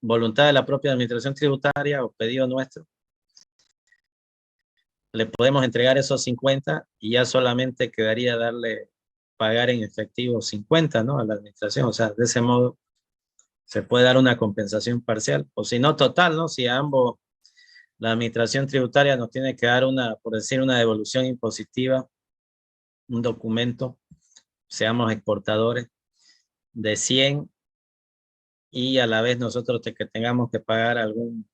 voluntad de la propia administración tributaria o pedido nuestro, le podemos entregar esos 50 y ya solamente quedaría darle, pagar en efectivo 50, ¿no? A la administración. O sea, de ese modo se puede dar una compensación parcial, o si no total, ¿no? Si a ambos, la administración tributaria nos tiene que dar una, por decir, una devolución impositiva, un documento, seamos exportadores, de 100 y a la vez nosotros que tengamos que pagar algún,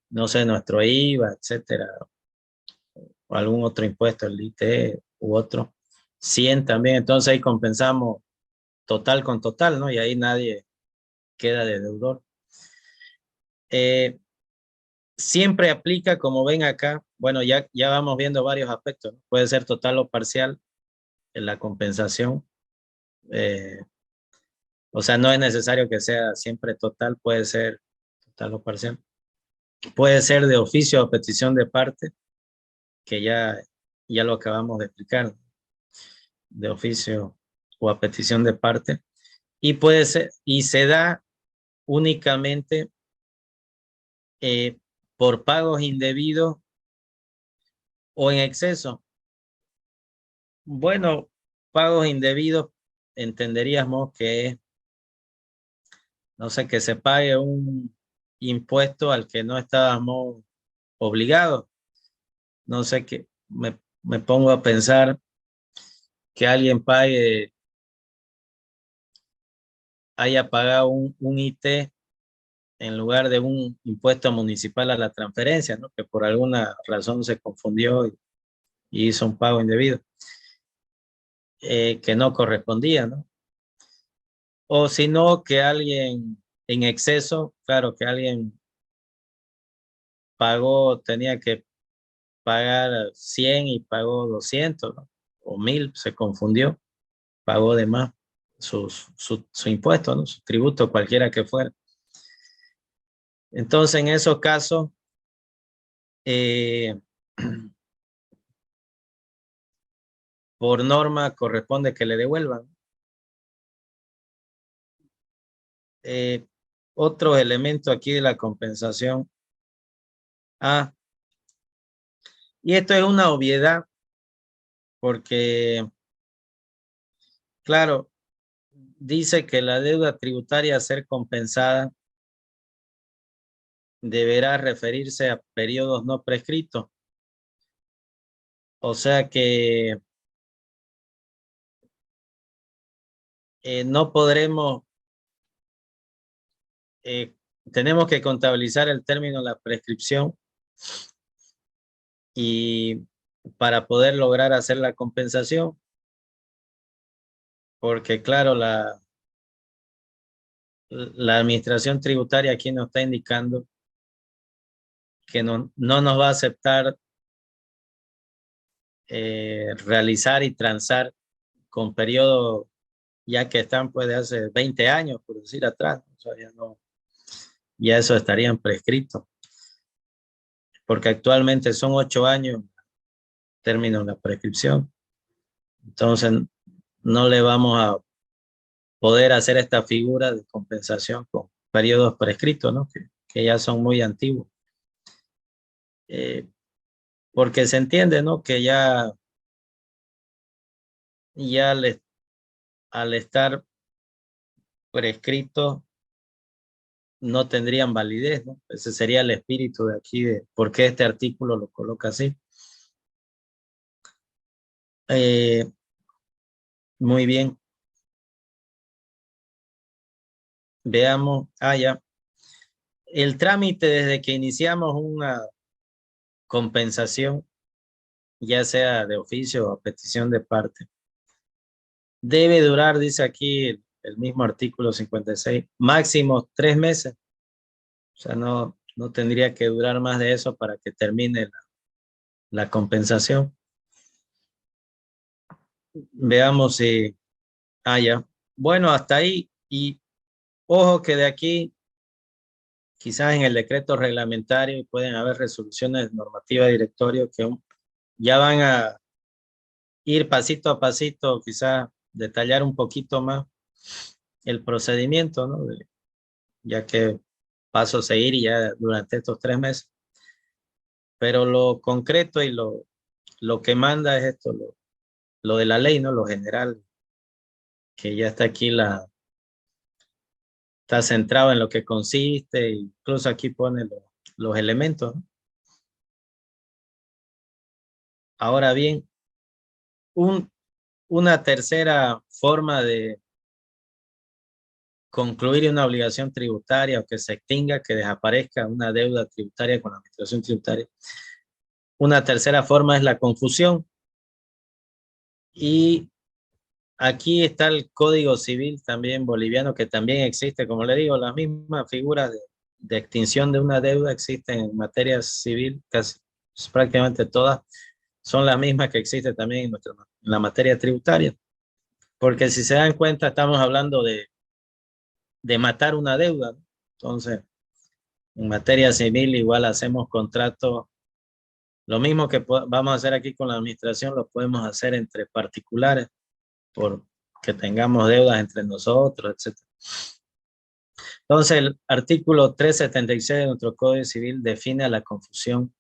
no sé, nuestro IVA, etcétera, o algún otro impuesto, el ITE u otro, 100 también, entonces ahí compensamos total con total, ¿no? Y ahí nadie queda de deudor. Siempre aplica, como ven acá, bueno, ya vamos viendo varios aspectos, ¿no? Puede ser total o parcial en la compensación. O sea, no es necesario que sea siempre total, puede ser total o parcial. Puede ser de oficio o petición de parte, que ya lo acabamos de explicar, de oficio o a petición de parte. Y puede ser, y se da únicamente por pagos indebidos o en exceso. Bueno, pagos indebidos entenderíamos que es, no sé, que se pague un impuesto al que no estábamos obligados. No sé, que me pongo a pensar que alguien pague, haya pagado un IT en lugar de un impuesto municipal a la transferencia, ¿no? Que por alguna razón se confundió y hizo un pago indebido, que no correspondía, ¿no? O si no, que alguien en exceso, claro, que alguien pagó, tenía que pagar 100 y pagó 200, ¿no? O 1000, se confundió, pagó de más su impuesto, ¿no? Su tributo, cualquiera que fuera. Entonces, en esos casos, eh, por norma corresponde que le devuelvan. Eh, Otro elemento aquí de la compensación. Ah, y esto es una obviedad porque, claro, dice que la deuda tributaria a ser compensada deberá referirse a periodos no prescritos. O sea que no podremos, tenemos que contabilizar el término la prescripción y para poder lograr hacer la compensación, porque claro, la administración tributaria aquí nos está indicando que no nos va a aceptar realizar y transar con periodos ya que están pues de hace 20 años, por decir atrás. O sea, ya eso estarían prescritos, porque actualmente son 8 años término la prescripción. Entonces, no le vamos a poder hacer esta figura de compensación con periodos prescritos, ¿no? Que ya son muy antiguos. Porque se entiende, ¿no? Que ya al estar prescritos no tendrían validez, ¿no? Ese sería el espíritu de aquí, de por qué este artículo lo coloca así. Muy bien. Veamos. Ya. El trámite desde que iniciamos una compensación, ya sea de oficio o a petición de parte, debe durar, dice aquí el mismo artículo 56, máximo 3 meses. O sea, no tendría que durar más de eso para que termine la compensación. Veamos si... ya. Bueno, hasta ahí. Y ojo que de aquí, quizás en el decreto reglamentario, pueden haber resoluciones normativas de directorio que ya van a ir pasito a pasito, quizás detallar un poquito más el procedimiento, ¿no? ya que paso a seguir ya durante estos 3 meses. Pero lo concreto y lo que manda es esto, lo de la ley, ¿no? Lo general, que ya está aquí, está centrado en lo que consiste, incluso aquí pone los elementos, ¿no? Ahora bien, un, una tercera forma de concluir una obligación tributaria o que se extinga, que desaparezca una deuda tributaria con la administración tributaria. Una tercera forma es la confusión. Y aquí está el Código Civil también boliviano, que también existe, como le digo, las mismas figuras de extinción de una deuda existen en materia civil, casi prácticamente todas son las mismas que existen también en la materia tributaria. Porque si se dan cuenta, estamos hablando de matar una deuda, ¿no? Entonces, en materia civil igual hacemos contratos, lo mismo que vamos a hacer aquí con la administración, lo podemos hacer entre particulares, por que tengamos deudas entre nosotros, etcétera. Entonces, el artículo 376 de nuestro Código Civil define a la confusión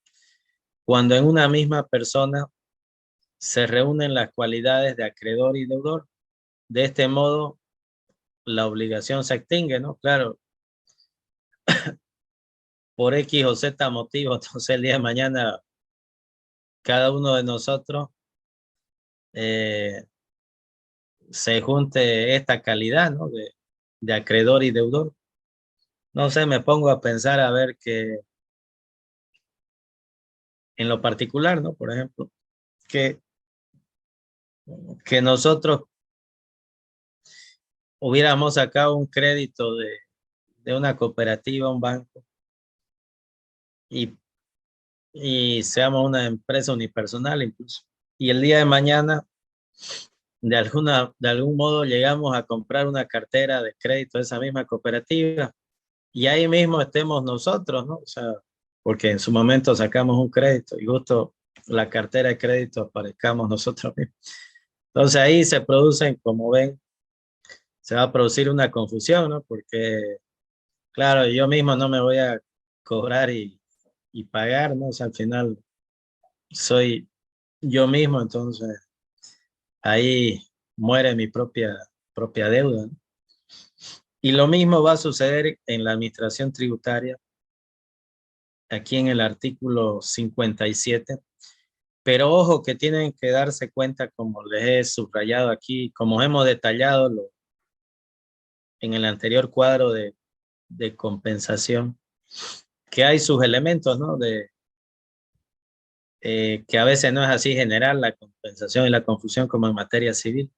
cuando en una misma persona se reúnen las cualidades de acreedor y deudor. De este modo, la obligación se extingue, ¿no? Claro, por X o Z motivo, entonces el día de mañana cada uno de nosotros eh, se junte esta calidad, ¿no? De acreedor y deudor. No sé, me pongo a pensar a ver que en lo particular, ¿no? Por ejemplo, que, que nosotros hubiéramos sacado un crédito de una cooperativa, un banco, y, y seamos una empresa unipersonal incluso. Y el día de mañana, de algún modo, llegamos a comprar una cartera de crédito de esa misma cooperativa y ahí mismo estemos nosotros, ¿no? O sea, porque en su momento sacamos un crédito y justo la cartera de crédito aparezcamos nosotros mismos. Entonces ahí se producen, como ven, se va a producir una confusión, ¿no? Porque, claro, yo mismo no me voy a cobrar y pagar, ¿no? O sea, al final soy yo mismo, entonces ahí muere mi propia deuda, ¿no? Y lo mismo va a suceder en la administración tributaria, aquí en el artículo 57. Pero ojo que tienen que darse cuenta, como les he subrayado aquí, como hemos detallado en el anterior cuadro de compensación, que hay sus elementos, ¿no? Que a veces no es así general la compensación y la confusión como en materia civil.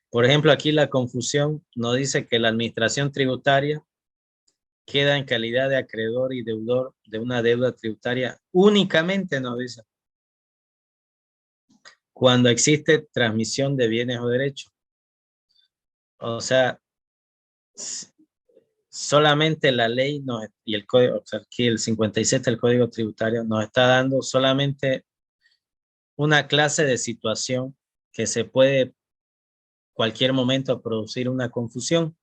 Por ejemplo, aquí la confusión nos dice que la administración tributaria queda en calidad de acreedor y deudor de una deuda tributaria únicamente, nos dice, cuando existe transmisión de bienes o derechos. O sea, solamente la ley y el código, o sea, aquí el 57 del Código Tributario nos está dando solamente una clase de situación que se puede cualquier momento producir una confusión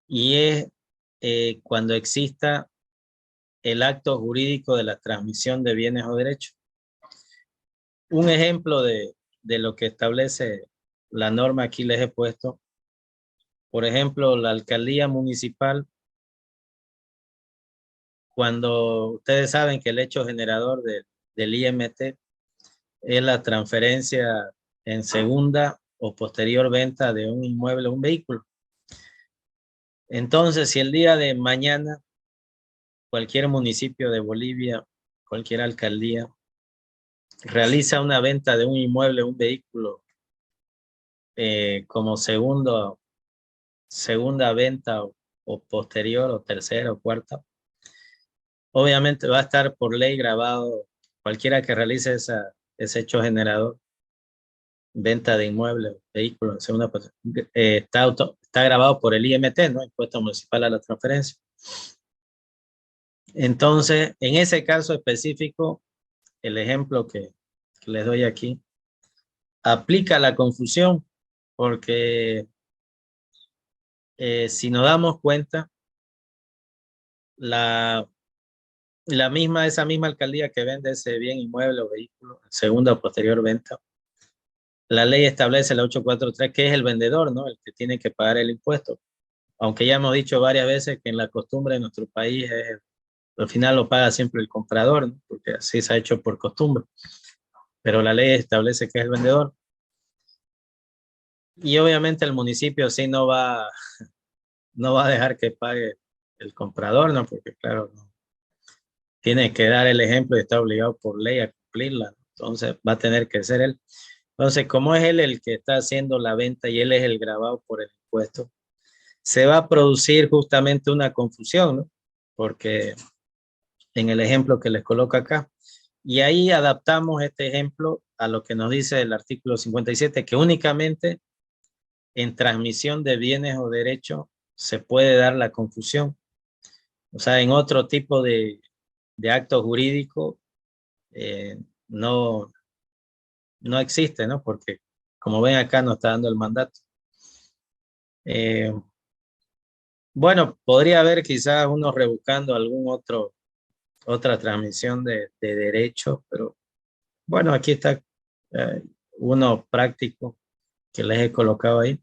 y es cuando exista el acto jurídico de la transmisión de bienes o derechos. Un ejemplo de lo que establece la norma aquí les he puesto, por ejemplo, la alcaldía municipal, cuando ustedes saben que el hecho generador del IMT es la transferencia en segunda o posterior venta de un inmueble o un vehículo. Entonces, si el día de mañana cualquier municipio de Bolivia, cualquier alcaldía, realiza una venta de un inmueble o un vehículo como segunda venta o posterior o tercera o cuarta, obviamente va a estar por ley grabado cualquiera que realice ese hecho generador, venta de inmuebles, vehículos, segunda, está grabado por el IMT, ¿no? Impuesto Municipal a la Transferencia. Entonces, en ese caso específico, el ejemplo que les doy aquí, aplica la confusión, porque si nos damos cuenta, esa misma alcaldía que vende ese bien inmueble o vehículo, segunda o posterior venta, la ley establece la 843 que es el vendedor, ¿no? El que tiene que pagar el impuesto. Aunque ya hemos dicho varias veces que en la costumbre de nuestro país al final lo paga siempre el comprador, ¿no? Porque así se ha hecho por costumbre. Pero la ley establece que es el vendedor. Y obviamente el municipio sí no va a dejar que pague el comprador, ¿no? Porque claro, no, tiene que dar el ejemplo y está obligado por ley a cumplirla. Entonces va a tener que ser él. Entonces, como es él el que está haciendo la venta y él es el grabado por el impuesto, se va a producir justamente una confusión, ¿no? Porque en el ejemplo que les coloco acá, y ahí adaptamos este ejemplo a lo que nos dice el artículo 57, que únicamente en transmisión de bienes o derechos se puede dar la confusión. O sea, en otro tipo de acto jurídico no, no existe, ¿no? Porque como ven acá no está dando el mandato. Eh, bueno, podría haber quizás uno rebuscando otra transmisión de derecho, pero bueno, aquí está uno práctico que les he colocado ahí.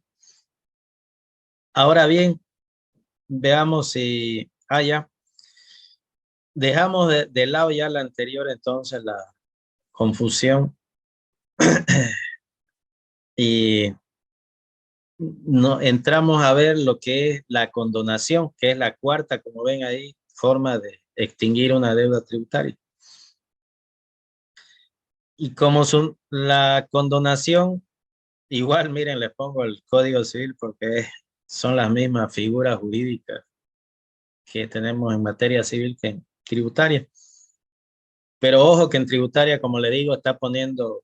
Ahora bien, veamos si, ya, dejamos de lado ya la anterior, entonces la confusión y no, entramos a ver lo que es la condonación, que es la cuarta, como ven ahí, forma de extinguir una deuda tributaria. Y como son la condonación, igual miren, les pongo el Código Civil porque son las mismas figuras jurídicas que tenemos en materia civil que en tributaria. Pero ojo que en tributaria, como le digo, está poniendo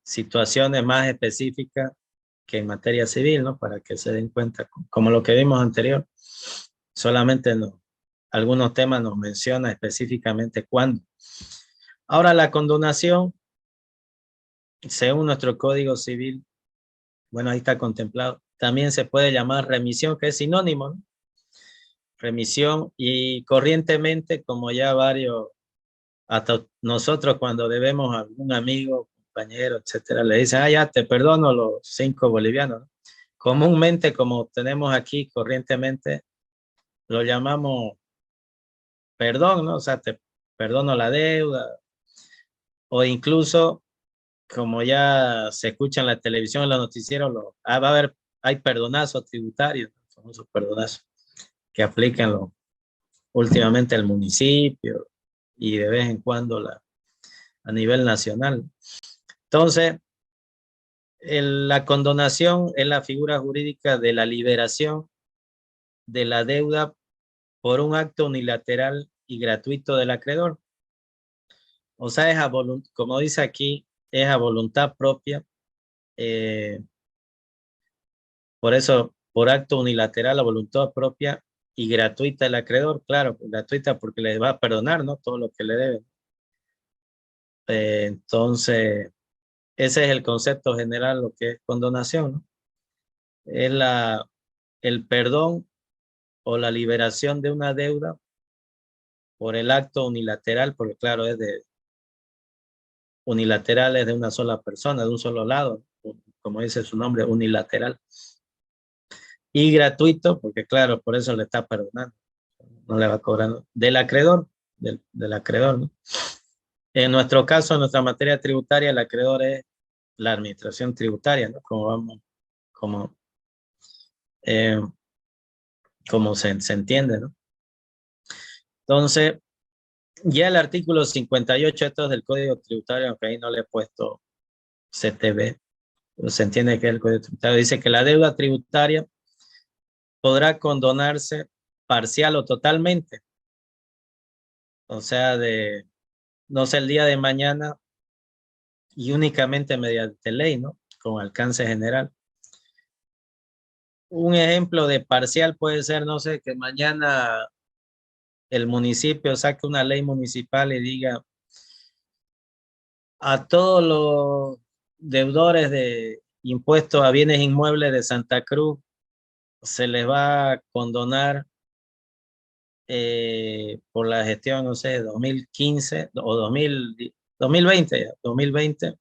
situaciones más específicas que en materia civil, ¿no? Para que se den cuenta, como lo que vimos anterior, solamente no, algunos temas nos menciona específicamente cuándo. Ahora la condonación, según nuestro Código Civil, bueno, ahí está contemplado, también se puede llamar remisión, que es sinónimo, ¿no? Remisión y corrientemente, como ya varios, hasta nosotros cuando debemos a algún amigo, compañero, etcétera, le dicen, ya te perdono los 5 bolivianos, ¿no? Comúnmente, como tenemos aquí corrientemente, lo llamamos perdón, ¿no? O sea, te perdono la deuda, o incluso, como ya se escucha en la televisión, en los noticieros, va a haber, hay perdonazos tributarios, ¿no? Famosos perdonazos que aplican últimamente el municipio y de vez en cuando a nivel nacional. Entonces, la condonación es la figura jurídica de la liberación de la deuda por un acto unilateral y gratuito del acreedor. O sea, como dice aquí, es a voluntad propia. eh, por eso, por acto unilateral, a voluntad propia y gratuita del acreedor, claro, gratuita porque le va a perdonar, ¿no? Todo lo que le debe. Entonces, ese es el concepto general, lo que es condonación, ¿no? Es el perdón o la liberación de una deuda por el acto unilateral, porque claro, unilateral es de una sola persona, de un solo lado, como dice su nombre, unilateral. Y gratuito, porque claro, por eso le está perdonando, no le va cobrando, del acreedor, del acreedor, ¿no? En nuestro caso, en nuestra materia tributaria, el acreedor es la administración tributaria, ¿no? Como, eh, como se entiende, ¿no? Entonces, ya el artículo 58, esto es del Código Tributario, aunque ahí no le he puesto CTB, pero se entiende que el Código Tributario dice que la deuda tributaria podrá condonarse parcial o totalmente. O sea, no sé, el día de mañana y únicamente mediante ley, ¿no? Con alcance general. Un ejemplo de parcial puede ser, no sé, que mañana el municipio saque una ley municipal y diga a todos los deudores de impuestos a bienes inmuebles de Santa Cruz se les va a condonar por la gestión, no sé, 2015 o 2020, 2020,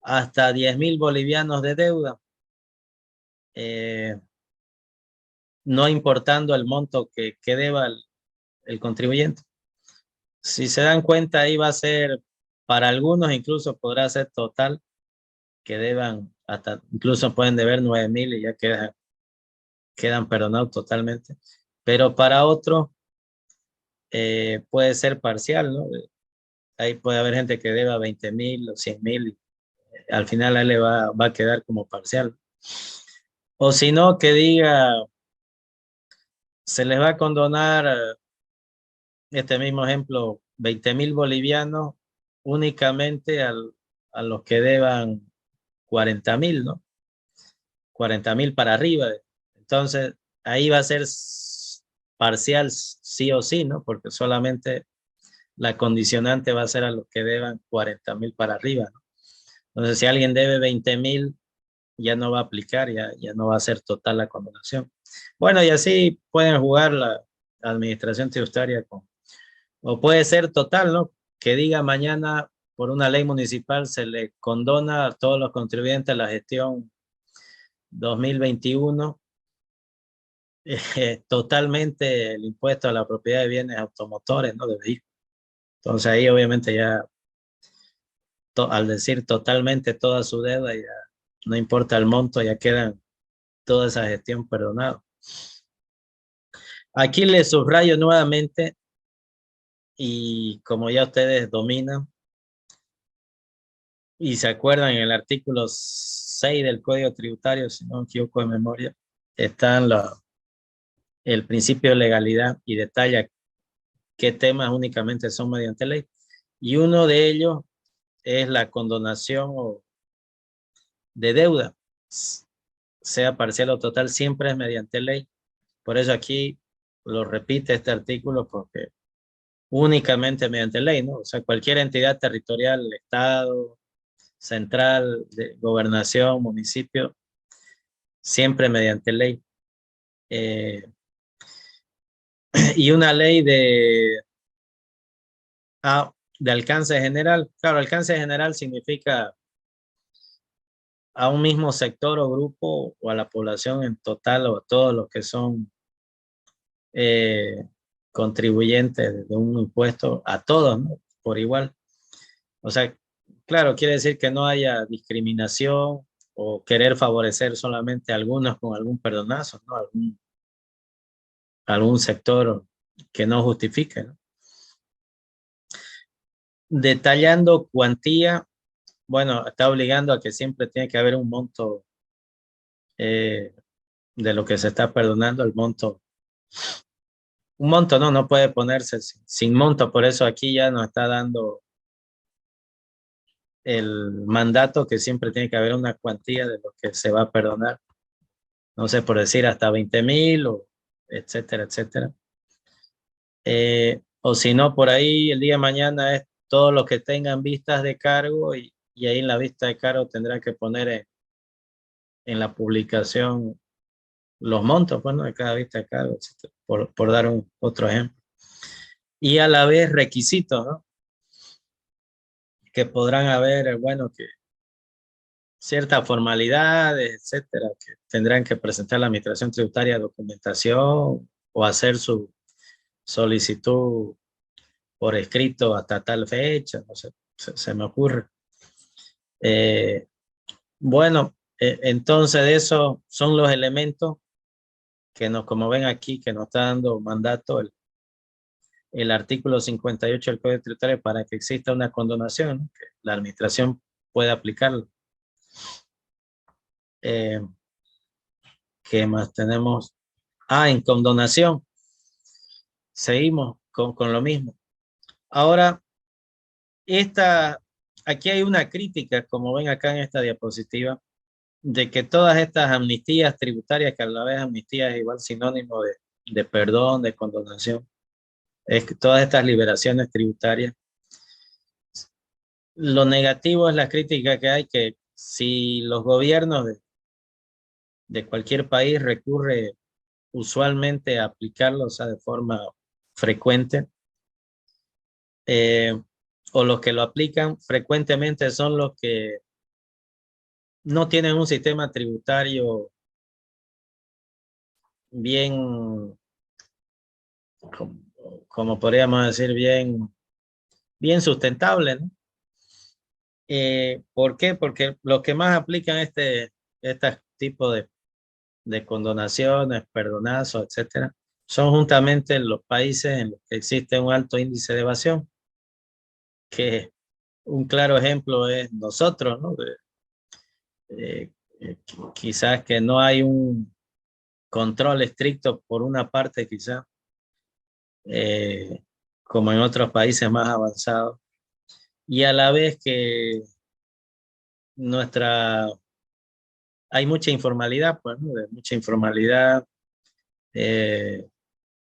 hasta 10.000 bolivianos de deuda, eh, no importando el monto que deba el contribuyente. Si se dan cuenta, ahí va a ser, para algunos incluso podrá ser total, que deban, hasta incluso pueden deber 9.000 y ya quedan perdonados totalmente. Pero para otros puede ser parcial, ¿no? Ahí puede haber gente que deba 20.000 o 100.000, al final ahí le va a quedar como parcial. O si no, que diga, se les va a condonar, este mismo ejemplo, 20.000 bolivianos únicamente a los que deban 40.000, ¿no? 40.000 para arriba. Entonces, ahí va a ser parcial sí o sí, ¿no? Porque solamente la condicionante va a ser a los que deban 40.000 para arriba, ¿no? Entonces, si alguien debe 20.000, ya no va a aplicar, ya no va a ser total la condonación. Bueno, y así pueden jugar la administración tributaria o puede ser total, ¿no? Que diga mañana por una ley municipal se le condona a todos los contribuyentes la gestión 2021 totalmente el impuesto a la propiedad de bienes automotores, ¿no? De vehículos. Entonces ahí obviamente ya al decir totalmente toda su deuda, ya no importa el monto, ya quedan toda esa gestión perdonada. Aquí les subrayo nuevamente, y como ya ustedes dominan y se acuerdan, en el artículo 6 del Código Tributario, si no me equivoco de memoria, están el principio de legalidad y detalla qué temas únicamente son mediante ley. Y uno de ellos es la condonación de deuda, sea parcial o total, siempre es mediante ley. Por eso aquí lo repite este artículo, porque únicamente mediante ley, ¿no? O sea, cualquier entidad territorial, Estado, central, de gobernación, municipio, siempre mediante ley. Eh, y una ley de alcance general. Claro, alcance general significa a un mismo sector o grupo o a la población en total o a todos los que son contribuyentes de un impuesto, a todos, ¿no? Por igual. O sea, claro, quiere decir que no haya discriminación o querer favorecer solamente a algunos con algún perdonazo, ¿no? Algún sector que no justifique, ¿no? Detallando cuantía, bueno, está obligando a que siempre tiene que haber un monto eh, de lo que se está perdonando, el monto. Un monto no puede ponerse sin monto, por eso aquí ya nos está dando el mandato que siempre tiene que haber una cuantía de lo que se va a perdonar. No sé, por decir hasta 20.000 o etcétera, etcétera. O si no, por ahí el día de mañana es todos los que tengan vistas de cargo y ahí en la vista de cargo tendrá que poner en la publicación los montos, bueno, de cada vista de cargo, etcétera, por dar otro ejemplo. Y a la vez requisitos, ¿no? Que podrán haber, bueno, que ciertas formalidades, etcétera, que tendrán que presentar la administración tributaria, documentación o hacer su solicitud por escrito hasta tal fecha, no sé, se me ocurre. Eh, bueno, entonces esos son los elementos que nos, como ven aquí, que nos está dando mandato el artículo 58 del Código Tributario para que exista una condonación, ¿no? Que la administración pueda aplicarlo. Eh, ¿Qué más tenemos? En condonación. Seguimos con lo mismo. Ahora, aquí hay una crítica, como ven acá en esta diapositiva, de que todas estas amnistías tributarias, que a la vez amnistía es igual sinónimo de perdón, de condonación, es que todas estas liberaciones tributarias, lo negativo es la crítica que hay, que si los gobiernos de cualquier país recurre usualmente aplicarlo, o sea, de forma frecuente, o los que lo aplican frecuentemente son los que no tienen un sistema tributario bien, como, como podríamos decir, bien sustentable, ¿no? ¿Por qué? Porque los que más aplican este tipo de condonaciones, perdonazos, etcétera, son juntamente los países en los que existe un alto índice de evasión, que un claro ejemplo es nosotros, ¿no? Eh, Quizás que no hay un control estricto por una parte, quizás, eh, como en otros países más avanzados, y a la vez que nuestra, hay mucha informalidad, pues, ¿no? De mucha informalidad, eh,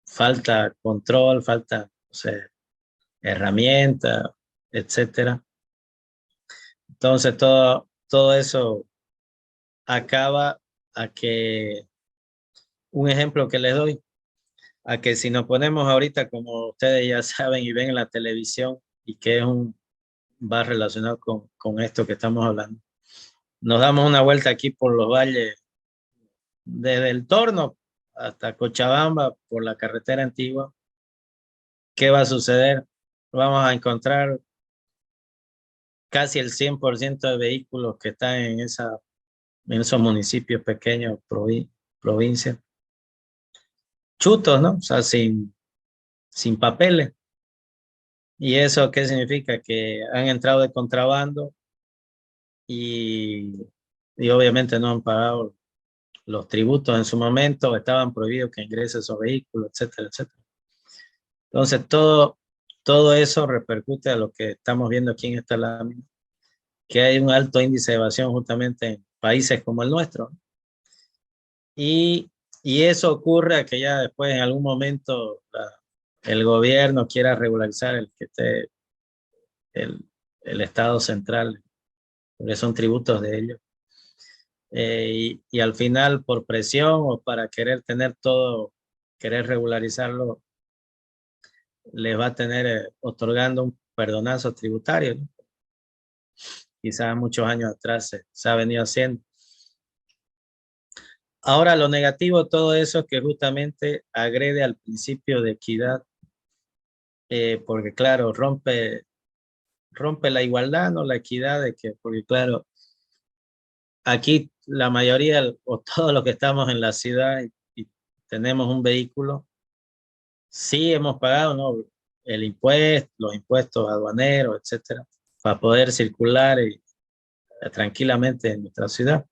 falta control, falta, o sea, herramientas, etcétera. Entonces, todo eso acaba a que, un ejemplo que les doy, a que si nos ponemos ahorita, como ustedes ya saben y ven en la televisión, y que va relacionado con esto que estamos hablando, nos damos una vuelta aquí por los valles, desde el Torno hasta Cochabamba, por la carretera antigua. ¿Qué va a suceder? Vamos a encontrar casi el 100% de vehículos que están en esos municipios pequeños, provincias, chutos, ¿no? O sea, sin papeles. ¿Y eso qué significa? Que han entrado de contrabando y, y obviamente no han pagado los tributos en su momento, estaban prohibidos que ingresen esos vehículos, etcétera, etcétera. Entonces, todo eso repercute a lo que estamos viendo aquí en esta lámina, que hay un alto índice de evasión justamente en países como el nuestro. Y eso ocurre a que ya después en algún momento el gobierno quiera regularizar el que esté el, el Estado central, porque son tributos de ellos. Y al final, por presión o para querer tener todo, querer regularizarlo, les va a tener otorgando un perdonazo tributario, ¿no? Quizás muchos años atrás se ha venido haciendo. Ahora, lo negativo de todo eso es que justamente agrede al principio de equidad, porque claro, rompe la igualdad, no la equidad, porque claro, aquí la mayoría o todos los que estamos en la ciudad y tenemos un vehículo, sí hemos pagado, ¿no? El impuesto, los impuestos aduaneros, etcétera, para poder circular tranquilamente en nuestra ciudad.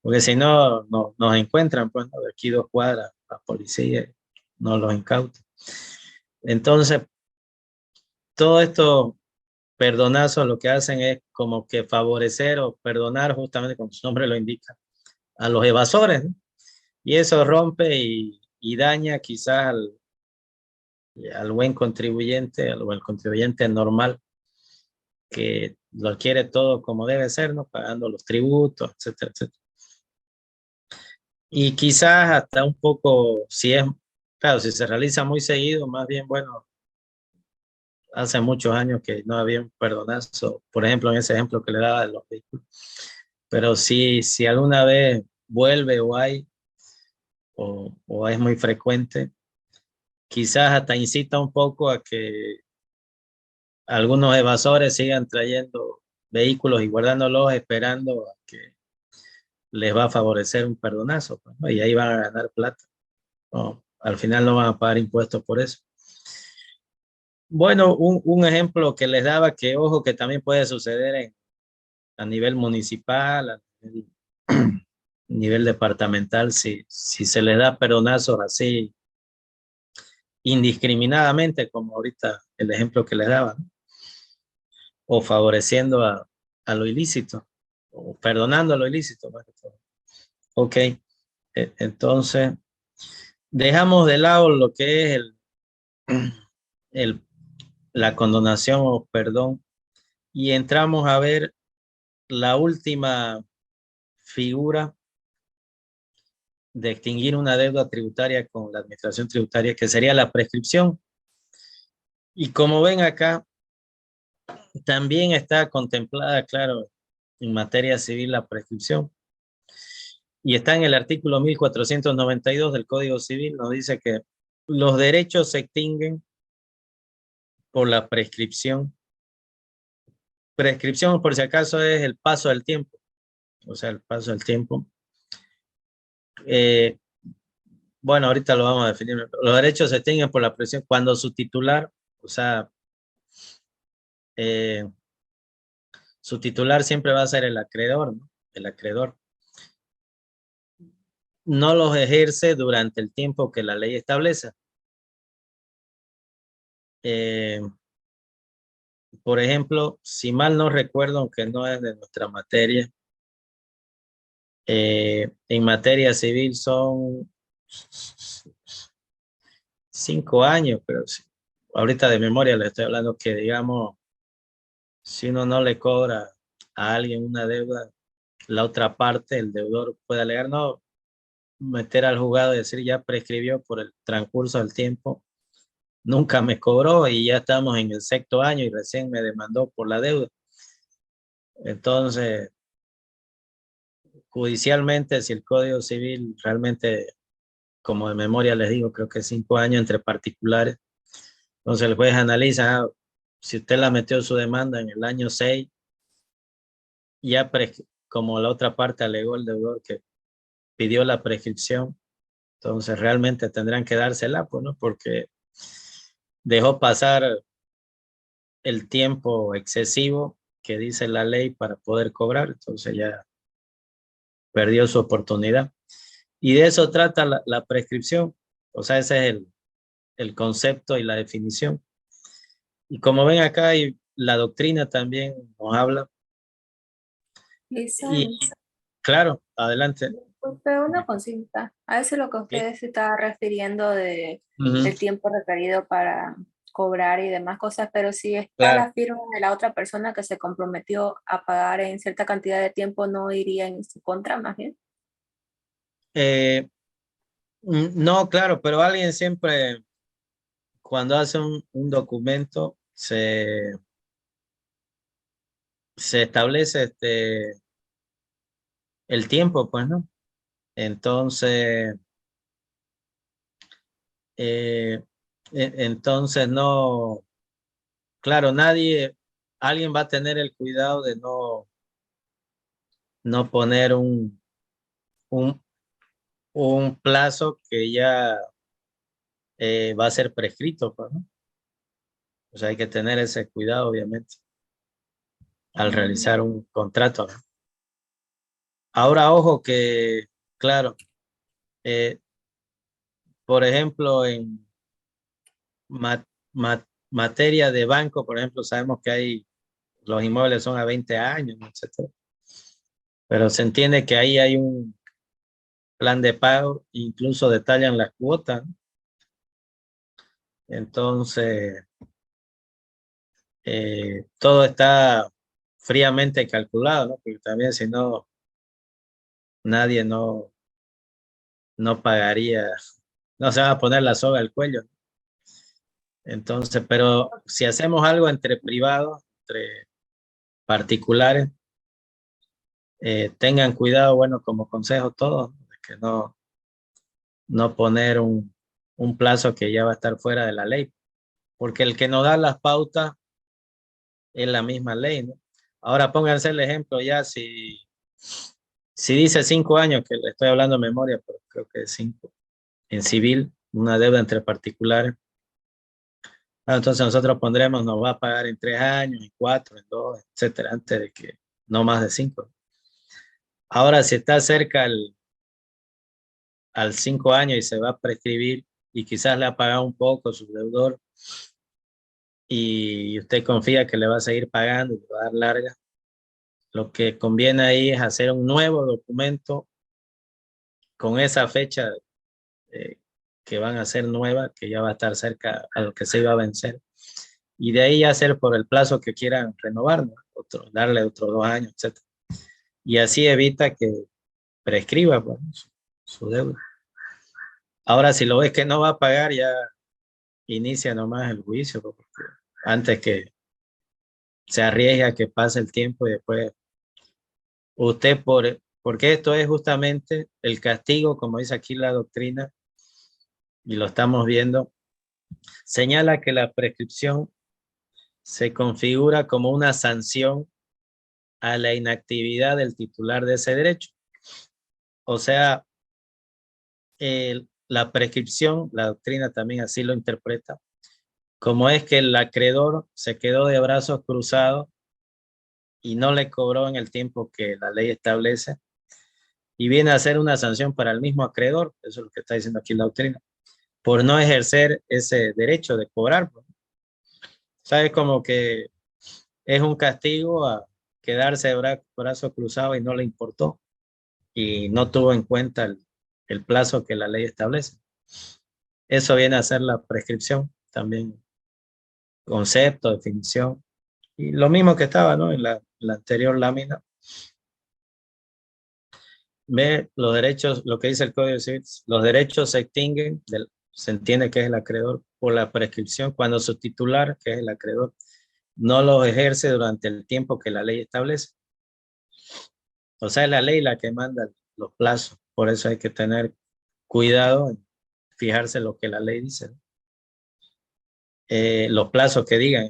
Porque si no, nos encuentran, pues, ¿no? De aquí 2 cuadras, la policía nos los incauta. Entonces, todo esto perdonazos lo que hacen es como que favorecer o perdonar, justamente como su nombre lo indica, a los evasores, ¿no? Y eso rompe y daña quizás al buen contribuyente, al contribuyente normal, que lo quiere todo como debe ser, ¿no? Pagando los tributos, etcétera, etcétera. Y quizás hasta un poco, claro, si se realiza muy seguido, más bien, bueno, hace muchos años que no había un perdonazo, por ejemplo, en ese ejemplo que le daba de los vehículos. Pero si alguna vez vuelve o hay, o es muy frecuente, quizás hasta incita un poco a que algunos evasores sigan trayendo vehículos y guardándolos esperando a que les va a favorecer un perdonazo, pues, ¿no? Y ahí van a ganar plata. No, al final no van a pagar impuestos por eso. Bueno, un ejemplo que les daba, que ojo, que también puede suceder a nivel municipal, nivel departamental, si se les da perdonazos así indiscriminadamente, como ahorita el ejemplo que les daba, ¿no? O favoreciendo a lo ilícito, o perdonando lo ilícito, más que todo. Ok, entonces dejamos de lado lo que es el, la condonación o perdón y entramos a ver la última figura de extinguir una deuda tributaria con la administración tributaria, que sería la prescripción. Y como ven acá, también está contemplada, claro, en materia civil la prescripción. Y está en el artículo 1492 del Código Civil, nos dice que los derechos se extinguen por la prescripción. Prescripción, por si acaso, es el paso del tiempo, o sea, el paso del tiempo. Eh, bueno, ahorita lo vamos a definir. Los derechos se extinguen por la prescripción cuando su titular, o sea, eh, su titular siempre va a ser el acreedor, ¿no? El acreedor no los ejerce durante el tiempo que la ley establece. Eh, por ejemplo, si mal no recuerdo, aunque no es de nuestra materia, en materia civil son 5 años, pero sí, ahorita de memoria le estoy hablando que, digamos, si uno no le cobra a alguien una deuda, la otra parte, el deudor puede alegar, no, meter al juzgado y decir ya prescribió por el transcurso del tiempo, nunca me cobró y ya estamos en el 6.º año y recién me demandó por la deuda. Entonces, judicialmente, si el Código Civil realmente, como de memoria les digo, creo que 5 años entre particulares, entonces el juez analiza, si usted la metió su demanda en el año 6, ya como la otra parte alegó el deudor que pidió la prescripción, entonces realmente tendrán que dársela, pues, ¿no? Porque dejó pasar el tiempo excesivo que dice la ley para poder cobrar, entonces ya perdió su oportunidad. Y de eso trata la prescripción, o sea, ese es el concepto y la definición. Y como ven acá, y la doctrina también nos habla. Y Licencia. claro, adelante. Pero una consulta. A eso es lo que Sí. usted se está refiriendo de Ujú, el tiempo requerido para cobrar y demás cosas, pero si está claro. la firma de la otra persona que se comprometió a pagar en cierta cantidad de tiempo, ¿no iría en su contra más bien? Eh, no, claro, pero alguien siempre, cuando hace un documento, se establece el tiempo, pues, ¿no? Entonces, eh, entonces no, claro, alguien va a tener el cuidado de no poner un, un plazo que ya va a ser prescrito, pues, ¿no? O sea, hay que tener ese cuidado, obviamente, al Mm. realizar un contrato, ¿no? Ahora, ojo que, claro, eh, por ejemplo, en ma- materia de banco, por ejemplo, sabemos que los inmuebles son a 20 años, ¿no? Etcétera. Pero se entiende que ahí hay un plan de pago, incluso detallan las cuotas, ¿no? Entonces, todo está fríamente calculado, ¿no? Porque también si no, nadie no pagaría, no se va a poner la soga al cuello, ¿no? Entonces, pero si hacemos algo entre privados, entre particulares, tengan cuidado, bueno, como consejo todos, de que no poner un plazo que ya va a estar fuera de la ley, porque el que nos da las pautas es la misma ley, ¿no? Ahora pónganse el ejemplo ya, si dice 5 años, que le estoy hablando de memoria, pero creo que es 5, en civil, una deuda entre particulares. Entonces nosotros pondremos, nos va a pagar en 3 años, en 4, en 2, etcétera, antes de que no más de 5. Ahora, si está cerca al 5 años y se va a prescribir y quizás le ha pagado un poco su deudor y usted confía que le va a seguir pagando y le va a dar larga, lo que conviene ahí es hacer un nuevo documento con esa fecha eh, que van a ser nueva, que ya va a estar cerca a lo que se iba a vencer. Y de ahí hacer por el plazo que quieran renovar, ¿no? Darle otros 2 años, etcétera. Y así evita que prescriba, pues, su deuda. Ahora, si lo ves que no va a pagar, ya inicia nomás el juicio, porque antes que se arriesga a que pase el tiempo y después usted, porque esto es justamente el castigo, como dice aquí la doctrina, y lo estamos viendo, señala que la prescripción se configura como una sanción a la inactividad del titular de ese derecho. O sea, la prescripción, la doctrina también así lo interpreta, como es que el acreedor se quedó de brazos cruzados y no le cobró en el tiempo que la ley establece, y viene a ser una sanción para el mismo acreedor, eso es lo que está diciendo aquí la doctrina, por no ejercer ese derecho de cobrar. ¿Sabes? Como que es un castigo a quedarse de brazos cruzados y no le importó y no tuvo en cuenta el plazo que la ley establece. Eso viene a ser la prescripción, también concepto, definición, y lo mismo que estaba, ¿no? En la anterior lámina. Ve los derechos, lo que dice el Código Civil, los derechos se extinguen, se entiende que es el acreedor, por la prescripción cuando su titular, que es el acreedor, no los ejerce durante el tiempo que la ley establece. O sea, es la ley la que manda los plazos, por eso hay que tener cuidado en fijarse lo que la ley dice, ¿no? Los plazos que digan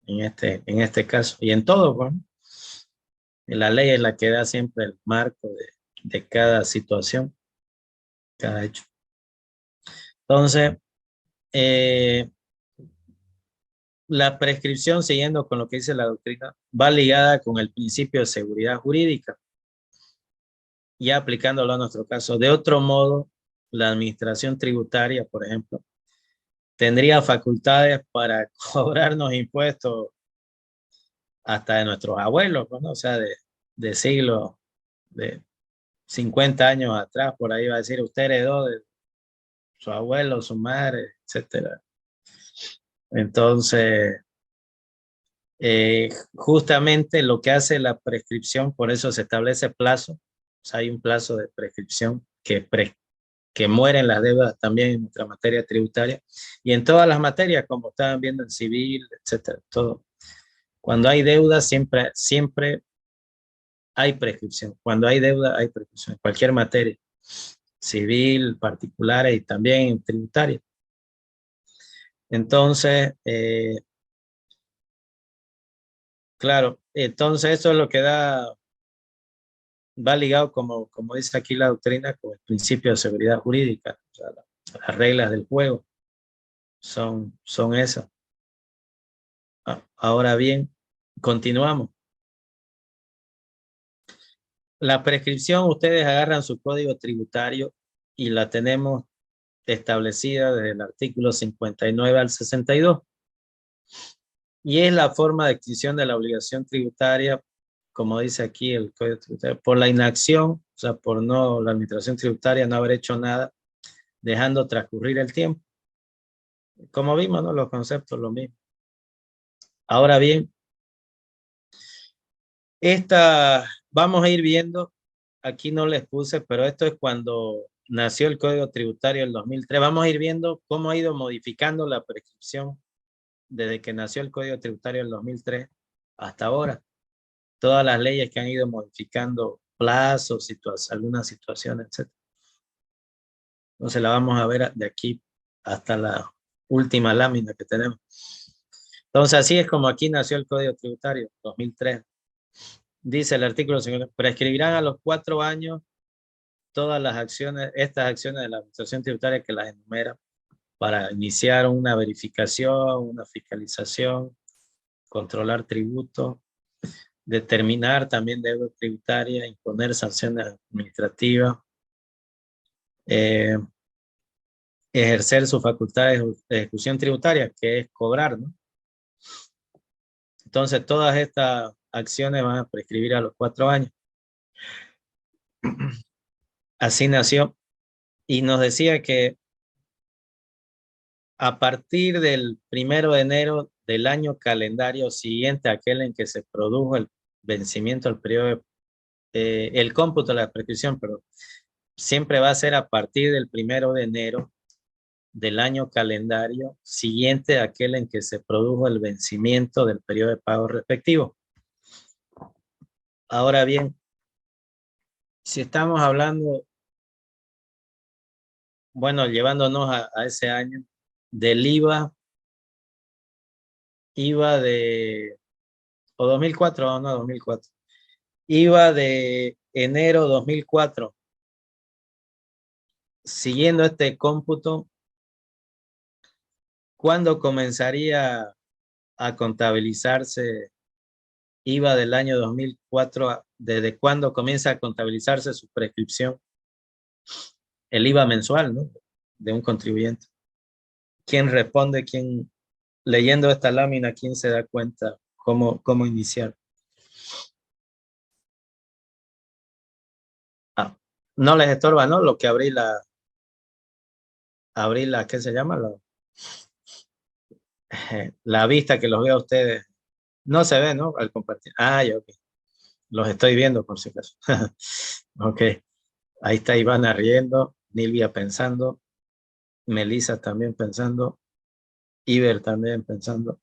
en este caso y en todo, bueno, la ley es la que da siempre el marco de cada situación, cada hecho. Entonces, eh, la prescripción, siguiendo con lo que dice la doctrina, va ligada con el principio de seguridad jurídica, ya aplicándolo a nuestro caso. De otro modo, la administración tributaria, por ejemplo, tendría facultades para cobrarnos impuestos hasta de nuestros abuelos, ¿no? O sea, de siglos, de 50 años atrás, por ahí va a decir, usted heredó de su abuelo, su madre, etcétera. Entonces, justamente lo que hace la prescripción, por eso se establece plazo, o sea, hay un plazo de prescripción que mueren las deudas también en nuestra materia tributaria y en todas las materias, como estaban viendo en civil, etcétera, todo. Cuando hay deuda, siempre hay prescripción. Cuando hay deuda, hay prescripción en cualquier materia, civil, particulares y también tributaria. Entonces, claro, entonces eso es lo que va ligado, como dice aquí la doctrina, con el principio de seguridad jurídica. O sea, las reglas del juego son esas. Ahora bien, continuamos. La prescripción, ustedes agarran su código tributario y la tenemos establecida desde el artículo 59 al 62. Y es la forma de extinción de la obligación tributaria, como dice aquí el Código Tributario, por la inacción, o sea, por no, la administración tributaria no haber hecho nada, dejando transcurrir el tiempo. Como vimos, ¿no? Los conceptos lo mismo. Ahora bien, vamos a ir viendo, aquí no les puse, pero esto es cuando nació el Código Tributario en 2003. Vamos a ir viendo cómo ha ido modificando la prescripción desde que nació el Código Tributario en 2003 hasta ahora. Todas las leyes que han ido modificando plazos, algunas situaciones, etc. Entonces la vamos a ver de aquí hasta la última lámina que tenemos. Entonces así es como aquí nació el Código Tributario, 2003. Dice el artículo 50, prescribirán a los 4 años todas las acciones, estas acciones de la administración tributaria que las enumera para iniciar una verificación, una fiscalización, controlar tributos, determinar también deuda tributaria, imponer sanciones administrativas, eh, ejercer su facultad de ejecución tributaria, que es cobrar, ¿no? Entonces, todas estas acciones van a prescribir a los 4 años. Así nació. Y nos decía que a partir del 1 de enero del año calendario siguiente a aquel en que se produjo el vencimiento del periodo, el cómputo de la prescripción, pero siempre va a ser a partir del 1 de enero del año calendario siguiente a aquel en que se produjo el vencimiento del periodo de pago respectivo. Ahora bien, si estamos hablando, bueno, llevándonos a ese año, del IVA o 2004, o no, 2004, IVA de enero 2004, siguiendo este cómputo, ¿cuándo comenzaría a contabilizarse IVA del año 2004? ¿Desde cuándo comienza a contabilizarse su prescripción? El IVA mensual, ¿no? De un contribuyente. ¿Quién responde? ¿Quién, leyendo esta lámina, quién se da cuenta cómo iniciar? Ah, no les estorba, ¿no? Lo que abrí la, ¿qué se llama? La vista que los veo a ustedes. No se ve, ¿no? Al compartir. Ah, ya, ok. Los estoy viendo por si acaso. Ok. Ahí está Ivana riendo, Nilvia pensando, Melissa también pensando, Iber también pensando.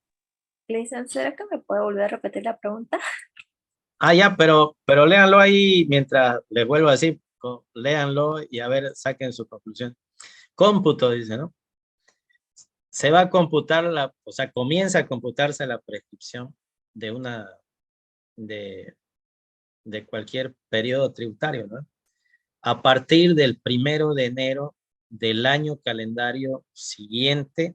Licenciada, ¿será que me puede volver a repetir la pregunta? Ah, ya, pero léanlo ahí mientras les vuelvo a decir, léanlo y a ver, saquen su conclusión. Cómputo, dice, ¿no? Se va a computar o sea, comienza a computarse la prescripción de de, de cualquier periodo tributario, ¿no? A partir del 1 de enero del año calendario siguiente,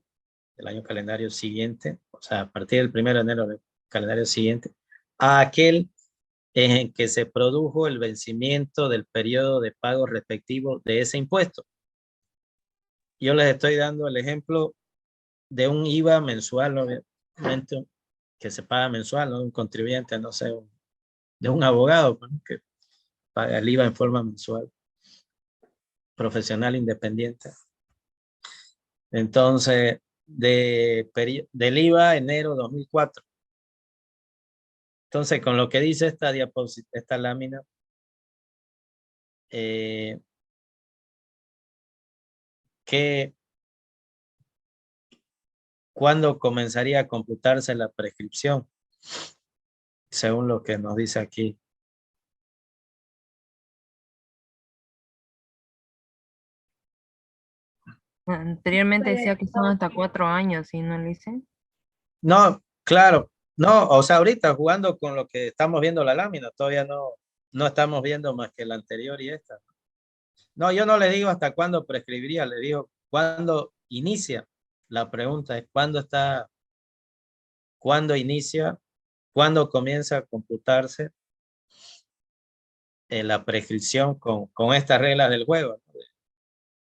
o sea, a partir del 1 de enero del calendario siguiente, a aquel en que se produjo el vencimiento del periodo de pago respectivo de ese impuesto. Yo les estoy dando el ejemplo de un IVA mensual, obviamente, que se paga mensual, ¿no? Un contribuyente, no sé, de un abogado, ¿no? Que paga el IVA en forma mensual, profesional independiente. Entonces, del IVA enero 2004. Entonces, con lo que dice esta diapositiva, esta lámina, eh, ¿cuándo comenzaría a computarse la prescripción? Según lo que nos dice aquí. Anteriormente decía Pues, que son hasta 4 años, ¿sí, no, Lice? No, claro, no, o sea, ahorita jugando con lo que estamos viendo la lámina, todavía no estamos viendo más que la anterior y esta. No, yo no le digo hasta cuándo prescribiría, le digo cuándo inicia. La pregunta es cuándo inicia, cuándo comienza a computarse la prescripción con estas reglas del juego,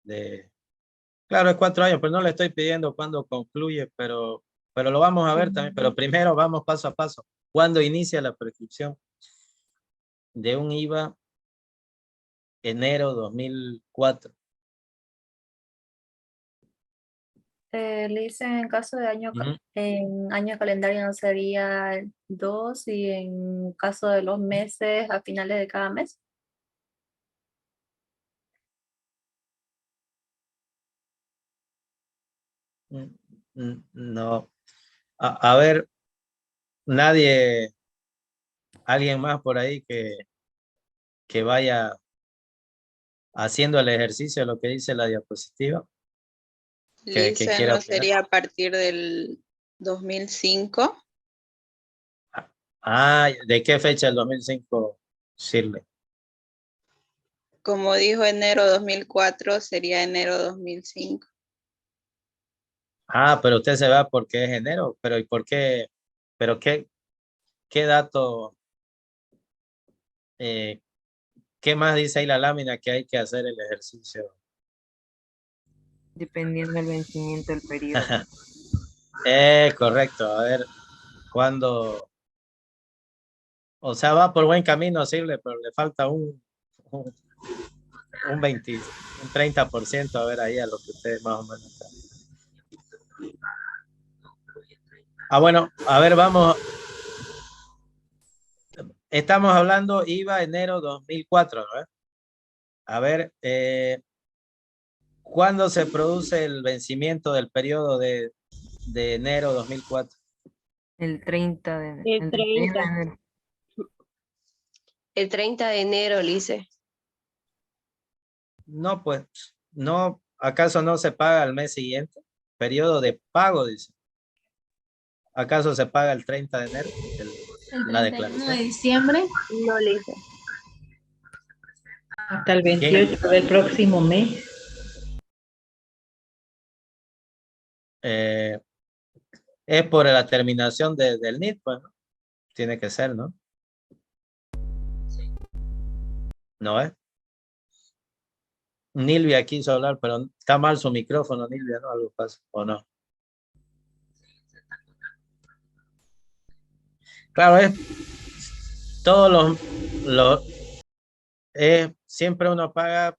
¿no? Claro, es 4 años, pero no le estoy pidiendo cuándo concluye, pero lo vamos a ver también. Pero primero vamos paso a paso. ¿Cuándo inicia la prescripción de un IVA enero 2004? Le hice en caso de Ujú. en año calendario no sería el 2 y en caso de los meses a finales de cada mes. No. A ver, alguien más por ahí que vaya haciendo el ejercicio de lo que dice la diapositiva, que Lisa, quiera ¿no opinar. sería a partir del 2005? Ah, ¿de qué fecha el 2005, Shirley? Como dijo enero 2004, sería enero 2005. Ah, pero usted se va porque es enero, pero ¿y por qué? Pero qué dato, eh, qué más dice ahí la lámina que hay que hacer el ejercicio? Dependiendo del vencimiento del periodo. Correcto, a ver, ¿cuándo? O sea, va por buen camino, Shirley, pero le falta un, un 20, un 30%, a ver ahí a lo que usted más o menos está. Ah, bueno, a ver, vamos. Estamos hablando IVA enero 2004, ¿no? A ver, ¿cuándo se produce el vencimiento del periodo de enero 2004? El 30 de, El el 31 de 30. enero. El 30 de enero, Lice. No, pues, no, ¿acaso no se paga al mes siguiente? Periodo de pago, dice. ¿Acaso se paga el 30 de enero? La 31 de declaración. diciembre. No, Lice. Hasta el ¿Quién? 28 del próximo mes. Es por la terminación del NIT, pues, ¿no? Tiene que ser, ¿no? ¿No es? Nilvia quiso hablar, pero está mal su micrófono, Nilvia, ¿no? Algo pasa, ¿o no? Claro, es todos siempre uno paga,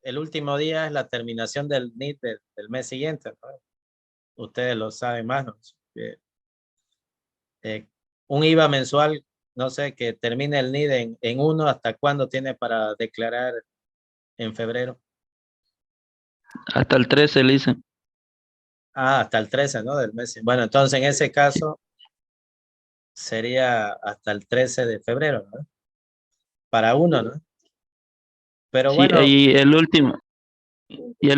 el último día es la terminación del NIT del mes siguiente, ¿no? Ustedes lo saben más, ¿no? Un IVA mensual, no sé, que termine el NID en 1, ¿hasta cuándo tiene para declarar en febrero? Hasta el 13 le dicen. Ah, hasta el 13, ¿no? Del mes. Bueno, entonces en ese caso sería hasta el 13 de febrero, ¿no? Para uno, ¿no? Pero Sí, bueno, y el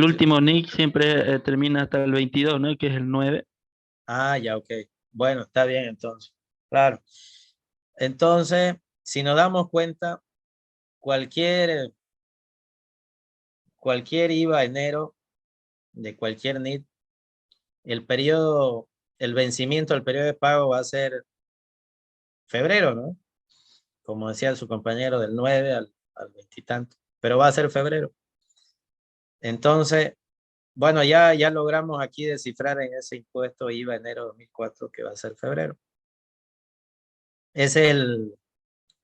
último NIC siempre termina hasta el 22, ¿no? Que es el 9. ya, ok. Bueno, está bien entonces. Claro. Entonces, si nos damos cuenta, cualquier IVA enero de cualquier NIT, el vencimiento del periodo de pago va a ser febrero, ¿no? Como decía su compañero, del 9 al 20 y tanto, pero va a ser febrero. Entonces, bueno, ya logramos aquí descifrar en ese impuesto IVA enero 2004 que va a ser febrero. Ese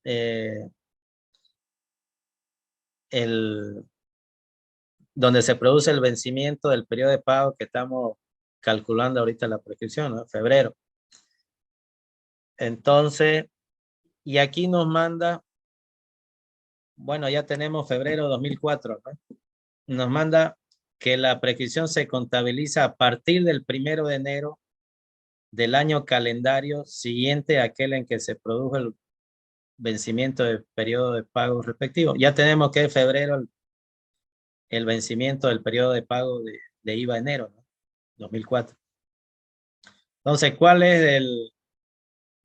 es el donde se produce el vencimiento del periodo de pago que estamos calculando ahorita la prescripción, ¿no? Febrero. Entonces, y aquí nos manda, bueno, ya tenemos febrero 2004, ¿no? Nos manda que la prescripción se contabiliza a partir del 1 de enero del año calendario siguiente a aquel en que se produjo el vencimiento del periodo de pago respectivo. Ya tenemos que es febrero el vencimiento del periodo de pago de IVA enero, ¿no? 2004. Entonces, ¿cuál es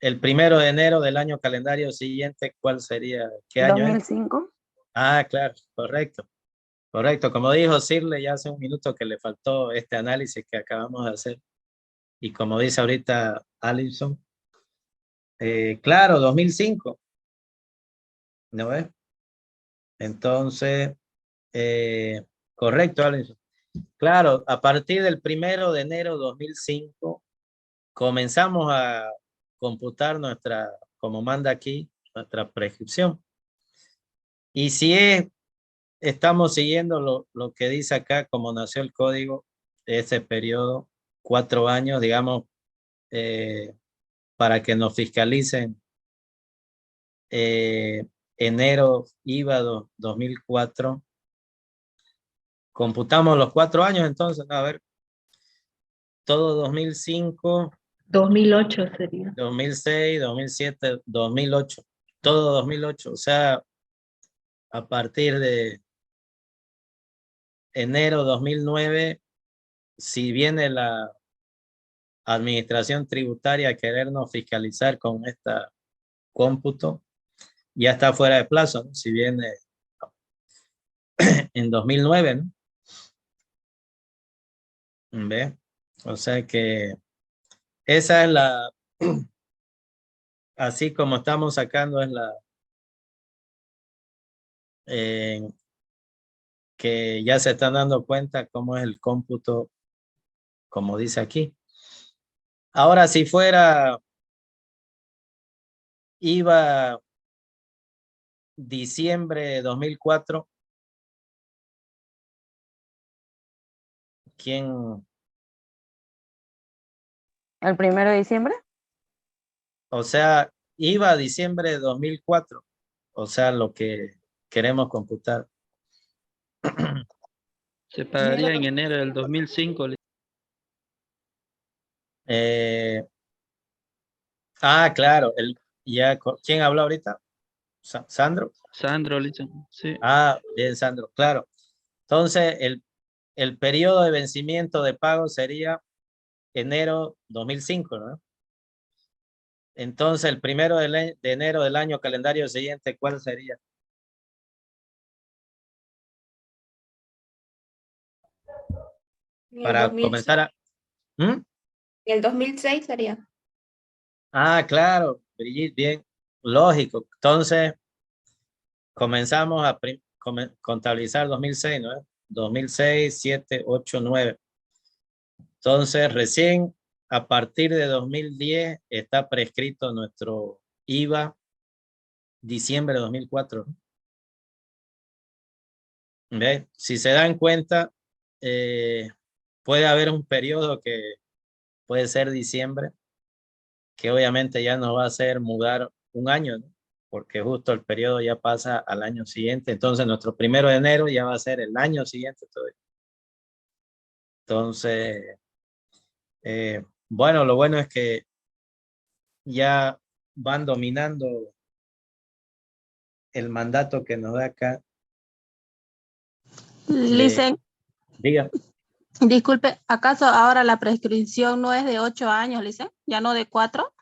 el 1 de enero del año calendario siguiente? ¿Cuál sería? ¿Qué año es? 2005. Ah, claro, correcto. Correcto. Como dijo Sirle ya hace un minuto que le faltó este análisis que acabamos de hacer. Y como dice ahorita Alison, claro, 2005. ¿No ves? Entonces, correcto, Alison. Claro, a partir del 1 de enero de 2005 comenzamos a computar como manda aquí, nuestra prescripción. Y si estamos siguiendo lo que dice acá, como nació el código, ese periodo, 4 años, digamos, para que nos fiscalicen enero IVA 2004. Computamos los 4 años, entonces, a ver, todo 2005, 2008 sería. 2006, 2007, 2008, todo 2008, o sea, a partir de enero 2009, si viene la administración tributaria a querernos fiscalizar con esta cómputo, ya está fuera de plazo, ¿no? Si viene en 2009, ¿no? ¿Ve? O sea que esa es así como estamos sacando, es que ya se están dando cuenta cómo es el cómputo, como dice aquí. Ahora, si fuera IVA diciembre de 2004, ¿quién? ¿El 1 de diciembre? O sea, IVA diciembre de 2004, o sea, lo que queremos computar. Se pagaría en enero del 2005. Claro, ¿quién habló ahorita? ¿Sandro? Sandro, lice. Sí. Bien, Sandro, claro. Entonces, el periodo de vencimiento de pago sería enero 2005, ¿no? Entonces, el 1 de enero del año calendario siguiente, ¿cuál sería? Para comenzar a... ¿Mm? El 2006 sería. Claro, Brigitte, bien, lógico. Entonces, comenzamos a contabilizar 2006, ¿no? 2006, 7, 8, 9. Entonces, recién a partir de 2010 está prescrito nuestro IVA diciembre de 2004. ¿Ve? Si se dan cuenta, puede haber un periodo que puede ser diciembre, que obviamente ya nos va a hacer mudar un año, ¿no? Porque justo el periodo ya pasa al año siguiente. Entonces, nuestro 1 de enero ya va a ser el año siguiente todavía. Entonces, bueno, lo bueno es que ya van dominando el mandato que nos da acá. Licen, Diga. disculpe, ¿acaso ahora la prescripción no es de 8 años, Licen? ¿Ya no de 4?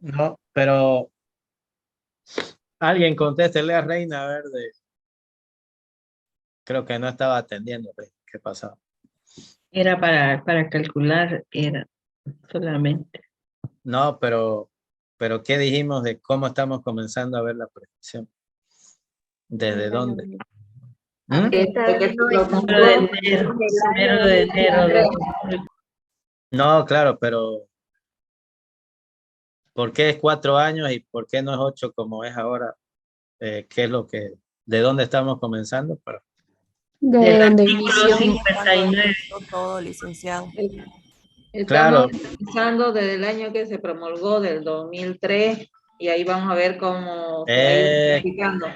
No, pero alguien contéstele a Reina, a ver, creo que no estaba atendiendo. ¿Qué pasaba? Era para calcular, era solamente. No, pero ¿qué dijimos de cómo estamos comenzando a ver la prescripción? ¿Desde dónde? ¿Mm? Primero de enero, primero de enero. No, claro, pero ¿por qué es 4 años y por qué no es 8 como es ahora? ¿Qué es de dónde estamos comenzando? Del artículo 59. Todo, licenciado. Claro. Estamos empezando desde el año que se promulgó, del 2003, y ahí vamos a ver cómo se va a ir practicando.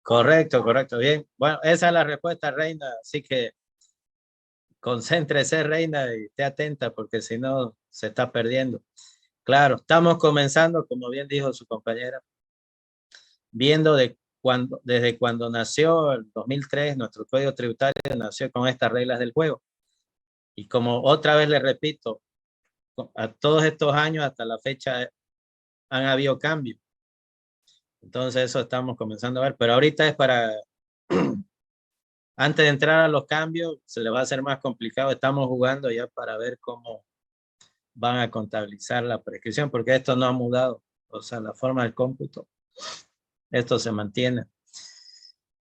Correcto, bien. Bueno, esa es la respuesta, Reina, así que concéntrese, Reina, y esté atenta, porque si no, se está perdiendo. Claro, estamos comenzando, como bien dijo su compañera, viendo desde cuando nació el 2003, nuestro Código Tributario nació con estas reglas del juego. Y como otra vez le repito, a todos estos años hasta la fecha han habido cambios. Entonces eso estamos comenzando a ver, pero ahorita es para, antes de entrar a los cambios, se le va a hacer más complicado. Estamos jugando ya para ver cómo van a contabilizar la prescripción, porque esto no ha mudado, o sea, la forma del cómputo, esto se mantiene.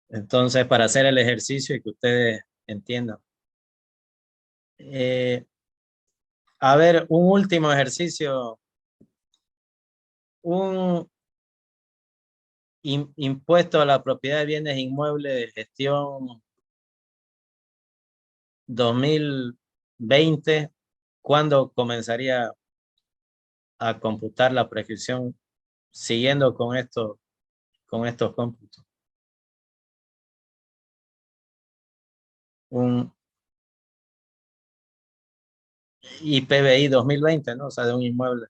Entonces, para hacer el ejercicio y que ustedes entiendan. A ver, un último ejercicio. Un impuesto a la propiedad de bienes inmuebles de gestión 2020, ¿cuándo comenzaría a computar la prescripción siguiendo con estos cómputos? Un IPBI 2020, ¿no? O sea, de un inmueble.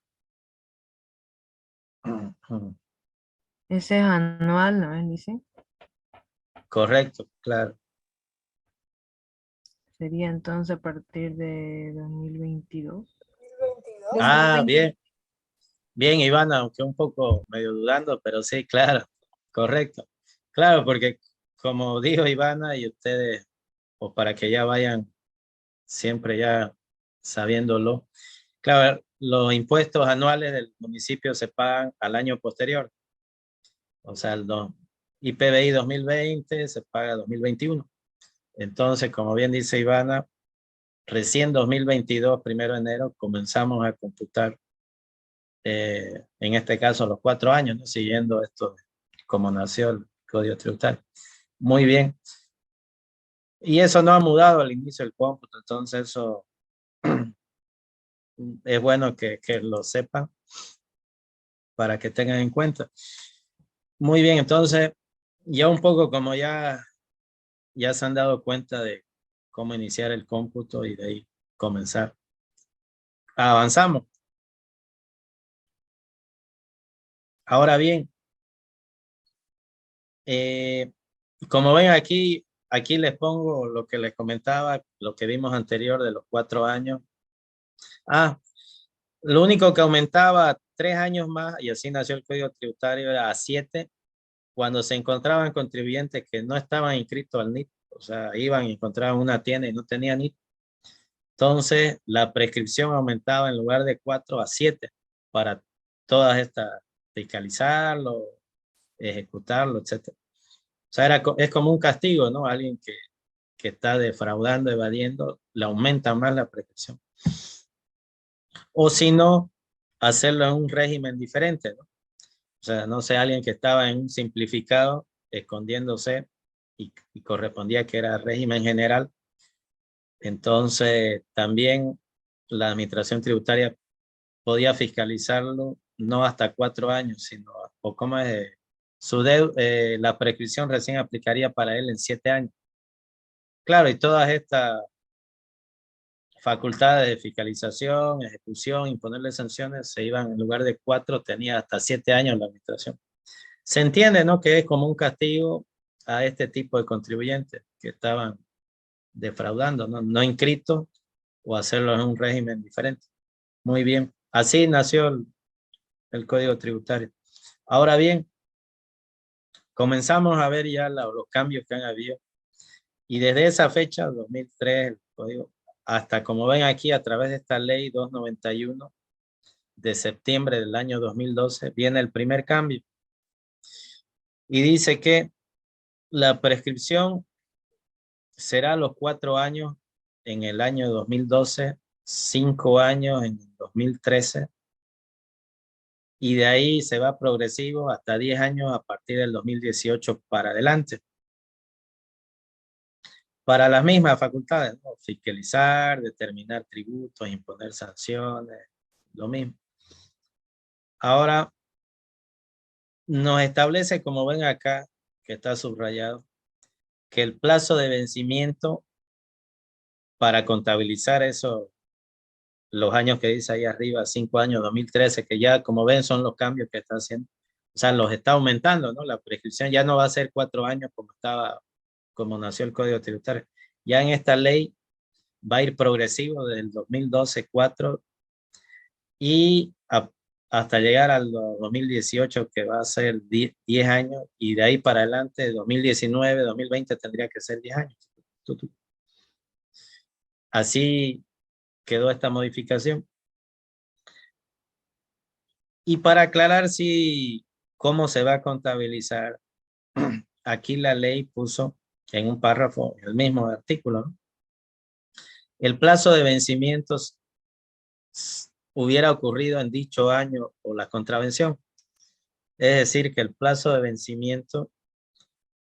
Ese es anual, ¿no es, Lice? Correcto, claro. Sería entonces a partir de 2022. Bien. Bien, Ivana, aunque un poco medio dudando, pero sí, claro, correcto. Claro, porque como dijo Ivana y ustedes, o para que ya vayan siempre ya sabiéndolo, claro, los impuestos anuales del municipio se pagan al año posterior. O sea, el IPBI 2020 se paga 2021. Entonces, como bien dice Ivana, recién 2022, 1 de enero, comenzamos a computar, en este caso, los 4 años, ¿no? Siguiendo esto como nació el Código Tributario. Muy bien. Y eso no ha mudado al inicio del cómputo, entonces eso es bueno que lo sepan para que tengan en cuenta. Muy bien, entonces, ya un poco como ya ya se han dado cuenta de cómo iniciar el cómputo y de ahí comenzar. Avanzamos. Ahora bien, como ven aquí les pongo lo que les comentaba, lo que vimos anterior de los 4 años. Lo único que aumentaba 3 años más, y así nació el Código Tributario, era a 7, cuando se encontraban contribuyentes que no estaban inscritos al NIT, o sea, iban y encontraban una tienda y no tenían NIT. Entonces, la prescripción aumentaba en lugar de 4 a 7 para todas estas, fiscalizarlo, ejecutarlo, etc. O sea, es como un castigo, ¿no? Alguien que está defraudando, evadiendo, le aumenta más la prescripción. O si no, hacerlo en un régimen diferente, ¿no? O sea, no sé, alguien que estaba en un simplificado, escondiéndose y correspondía que era régimen general. Entonces, también la administración tributaria podía fiscalizarlo no hasta 4 años, sino, o como es, la prescripción recién aplicaría para él en 7 años. Claro, y todas estas facultades de fiscalización, ejecución, imponerle sanciones, se iban en lugar de 4, tenía hasta 7 años la administración. Se entiende, ¿no? Que es como un castigo a este tipo de contribuyentes que estaban defraudando, no inscritos, o hacerlo en un régimen diferente. Muy bien, así nació el Código Tributario. Ahora bien, comenzamos a ver ya los cambios que han habido. Y desde esa fecha, 2003, el Código, hasta como ven aquí, a través de esta ley 291 de septiembre del año 2012, viene el primer cambio. Y dice que la prescripción será los 4 años en el año 2012, 5 años en 2013, y de ahí se va progresivo hasta 10 años a partir del 2018 para adelante. Para las mismas facultades, ¿no? Fiscalizar, determinar tributos, imponer sanciones, lo mismo. Ahora, nos establece, como ven acá, que está subrayado, que el plazo de vencimiento para contabilizar eso, los años que dice ahí arriba, 5 años, 2013, que ya, como ven, son los cambios que está haciendo. O sea, los está aumentando, ¿no? La prescripción ya no va a ser 4 años como nació el Código Tributario. Ya en esta ley va a ir progresivo del 2012, 4, y hasta llegar al 2018, que va a ser 10 años, y de ahí para adelante, 2019, 2020, tendría que ser 10 años. Así quedó esta modificación. Y para aclarar cómo se va a contabilizar, aquí la ley puso en un párrafo, el mismo artículo, ¿no? El plazo de vencimientos hubiera ocurrido en dicho año o la contravención. Es decir, que el plazo de vencimiento,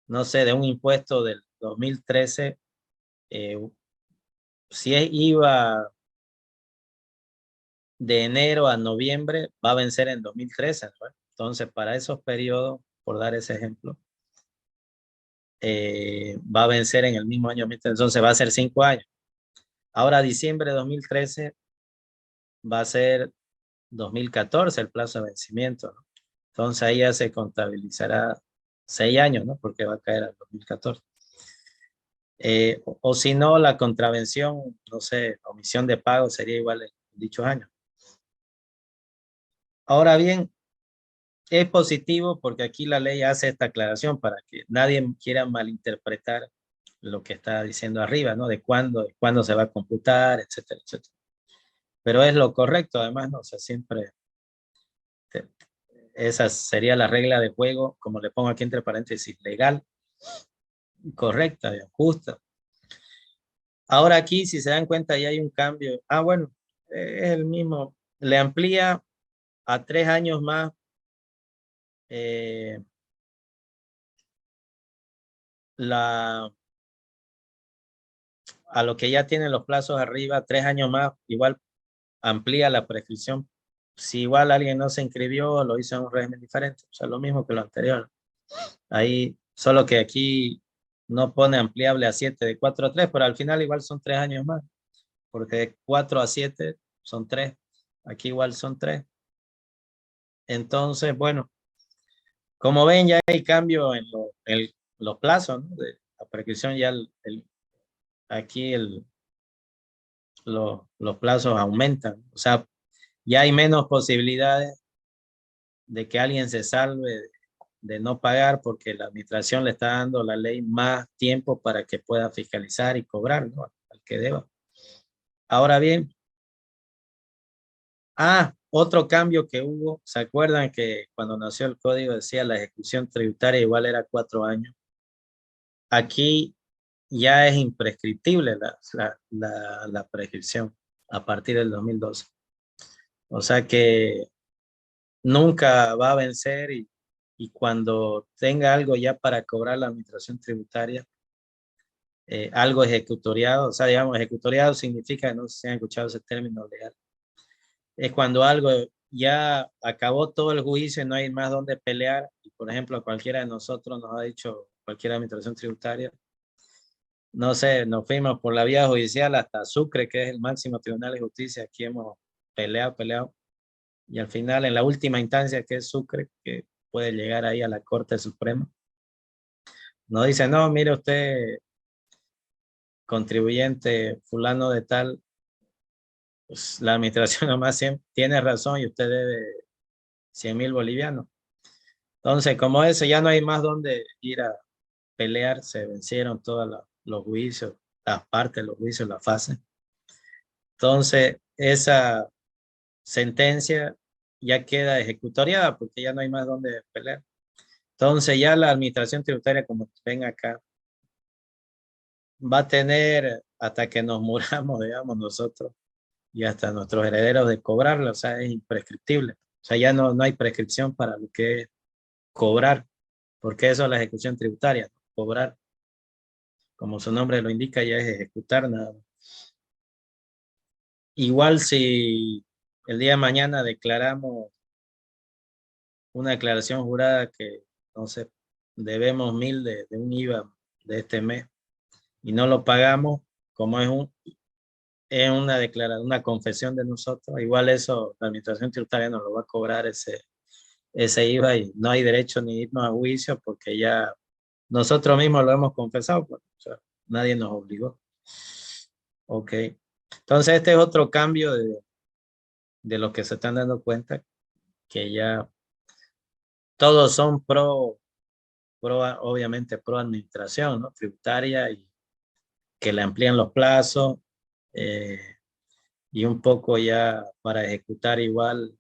no sé, de un impuesto del 2013, si es IVA de enero a noviembre, va a vencer en 2013, ¿no? Entonces, para esos periodos, por dar ese ejemplo, va a vencer en el mismo año, entonces va a ser 5 años. Ahora, diciembre de 2013 va a ser 2014 el plazo de vencimiento, ¿no? Entonces ahí ya se contabilizará 6 años, ¿no? Porque va a caer al 2014. O si no, la contravención, no sé, omisión de pago sería igual en dichos años. Ahora bien, es positivo porque aquí la ley hace esta aclaración para que nadie quiera malinterpretar lo que está diciendo arriba, ¿no? De cuándo se va a computar, etcétera, etcétera. Pero es lo correcto, además, ¿no? O sea, siempre esa sería la regla de juego, como le pongo aquí entre paréntesis, legal, correcta, justa. Ahora aquí, si se dan cuenta, ya hay un cambio. Bueno, es el mismo. Le amplía a 3 años más a lo que ya tienen los plazos arriba, 3 años más, igual amplía la prescripción. Si igual alguien no se inscribió, lo hizo en un régimen diferente. O sea, lo mismo que lo anterior. Ahí, solo que aquí no pone ampliable a 7 de 4 a 3, pero al final igual son 3 años más, porque de 4 a 7 son 3, aquí igual son 3. Entonces, bueno, como ven, ya hay cambio en los plazos, ¿no? De la prescripción, ya aquí los plazos aumentan. O sea, ya hay menos posibilidades de que alguien se salve de no pagar porque la administración le está dando la ley más tiempo para que pueda fiscalizar y cobrar, ¿no? Al que deba. Ahora bien, otro cambio que hubo, ¿se acuerdan que cuando nació el código decía la ejecución tributaria igual era 4 años? Aquí ya es imprescriptible la prescripción a partir del 2012. O sea que nunca va a vencer y cuando tenga algo ya para cobrar la administración tributaria, algo ejecutoriado, o sea, digamos, ejecutoriado significa, no sé si han escuchado ese término legal, es cuando algo ya acabó todo el juicio y no hay más donde pelear, y por ejemplo, cualquiera de nosotros nos ha dicho, cualquier administración tributaria, no sé, nos fuimos por la vía judicial hasta Sucre, que es el máximo tribunal de justicia, aquí hemos peleado, y al final, en la última instancia, que es Sucre, que puede llegar ahí a la Corte Suprema, nos dice, no, mire usted, contribuyente fulano de tal, pues la administración nomás tiene razón y usted debe 100,000 bolivianos. Entonces, como eso, ya no hay más donde ir a pelear, se vencieron todos los juicios, las partes, los juicios, la fase. Entonces, esa sentencia ya queda ejecutoriada porque ya no hay más donde pelear. Entonces, ya la administración tributaria, como ven acá, va a tener hasta que nos muramos, digamos, nosotros y hasta nuestros herederos de cobrarla, o sea, es imprescriptible. O sea, ya no hay prescripción para lo que es cobrar, porque eso es la ejecución tributaria, ¿no? Cobrar. Como su nombre lo indica, ya es ejecutar nada más. Igual si el día de mañana declaramos una declaración jurada que, no sé, debemos 1,000 de un IVA de este mes y no lo pagamos, como es una confesión de nosotros, igual eso la administración tributaria nos lo va a cobrar ese IVA y no hay derecho ni irnos a juicio porque ya nosotros mismos lo hemos confesado, pues, o sea, nadie nos obligó. Ok. Entonces este es otro cambio de lo que se están dando cuenta, que ya todos son obviamente pro administración, ¿no? Tributaria y que le amplían los plazos y un poco ya para ejecutar igual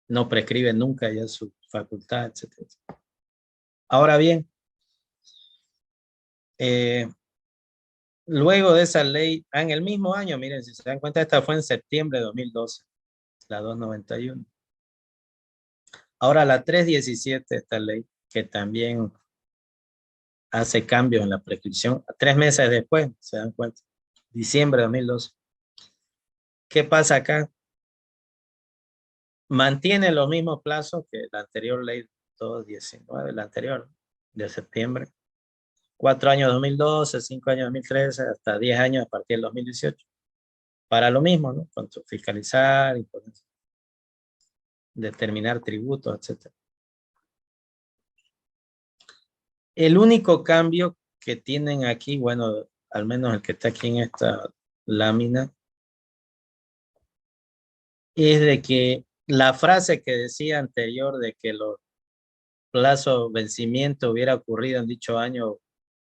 no prescribe nunca ya su facultad, etc. Ahora bien, luego de esa ley, en el mismo año, miren, si se dan cuenta, esta fue en septiembre de 2012, la 291. Ahora la 317, esta ley, que también hace cambios en la prescripción, 3 meses después, se dan cuenta, diciembre de 2012. ¿Qué pasa acá? Mantiene los mismos plazos que la anterior ley 219, la anterior, de septiembre. 4 años 2012, 5 años 2013, hasta 10 años a partir del 2018. Para lo mismo, ¿no? Cuanto fiscalizar, determinar tributos, etc. El único cambio que tienen aquí, bueno, al menos el que está aquí en esta lámina, es de que la frase que decía anterior de que los plazos vencimiento hubiera ocurrido en dicho año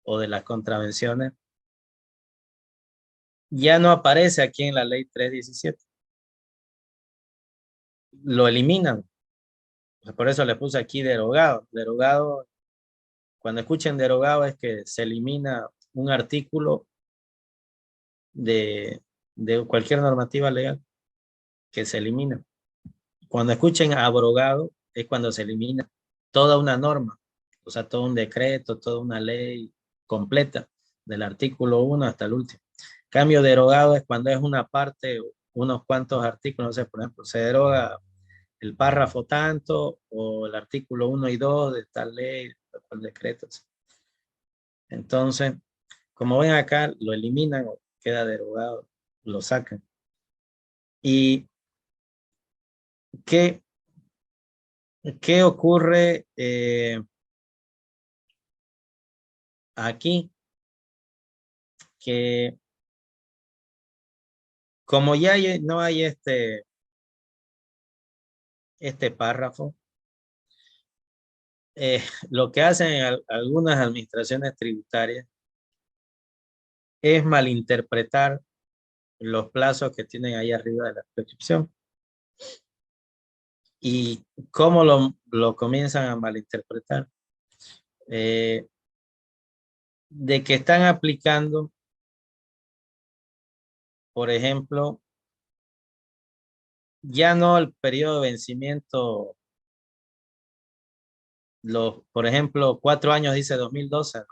o de las contravenciones, ya no aparece aquí en la ley 317. Lo eliminan. Por eso le puse aquí derogado. Derogado, cuando escuchen derogado es que se elimina un artículo de cualquier normativa legal que se elimina. Cuando escuchen abrogado es cuando se elimina toda una norma, o sea, todo un decreto, toda una ley completa, del artículo 1 hasta el último. Cambio derogado es cuando es una parte, unos cuantos artículos, no sé, por ejemplo, se deroga el párrafo tanto o el artículo 1 y 2 de tal ley, tal decreto. Entonces, como ven acá, lo eliminan o queda derogado, lo sacan. ¿Y qué ocurre aquí? Que como ya no hay este párrafo, lo que hacen algunas administraciones tributarias es malinterpretar los plazos que tienen ahí arriba de la prescripción. ¿Y cómo lo comienzan a malinterpretar? De que están aplicando, por ejemplo, ya no el periodo de vencimiento, por ejemplo, 4 años dice 2012, ¿no?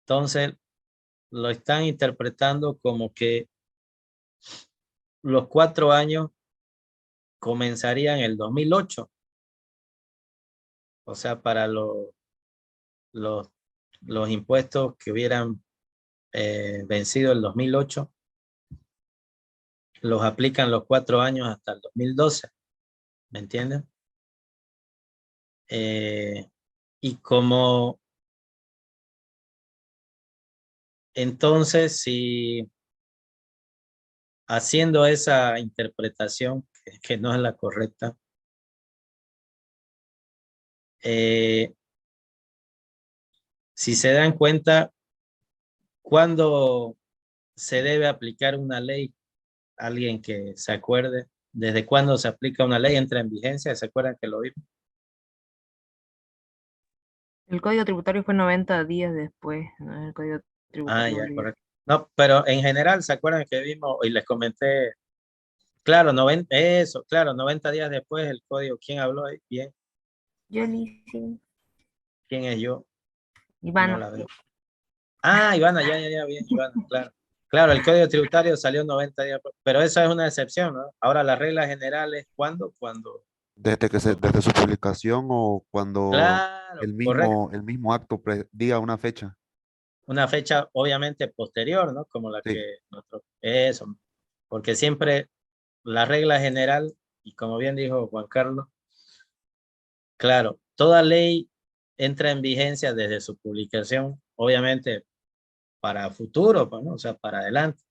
Entonces, lo están interpretando como que los 4 años comenzarían en el 2008. O sea, para los impuestos que hubieran vencido el 2008, los aplican los 4 años hasta el 2012. ¿Me entienden? Y como entonces, si haciendo esa interpretación que no es la correcta, si se dan cuenta, ¿cuándo se debe aplicar una ley? Alguien que se acuerde, ¿desde cuándo se aplica una ley? Entra en vigencia, ¿se acuerdan que lo vimos? El código tributario fue 90 días después, ¿no? El código tributario Ya, boliviano. correcto. No, pero en general, ¿se acuerdan que vimos y les comenté? Claro, 90 días después el código. ¿Quién habló ahí? Bien. Yo le hice. ¿Quién es yo? No Ivana. la veo. Ivana, ya, bien, Ivana, claro. Claro, el código tributario salió 90 días, pero esa es una excepción, ¿no? Ahora, la regla general es ¿cuándo? Cuando. Desde su publicación o cuando Claro, correcto. el mismo acto diga una fecha. Una fecha obviamente posterior, ¿no? Como la Sí. que eso, porque siempre la regla general, y como bien dijo Juan Carlos, claro, toda ley entra en vigencia desde su publicación, obviamente para futuro, pues, ¿no? O sea, para adelante.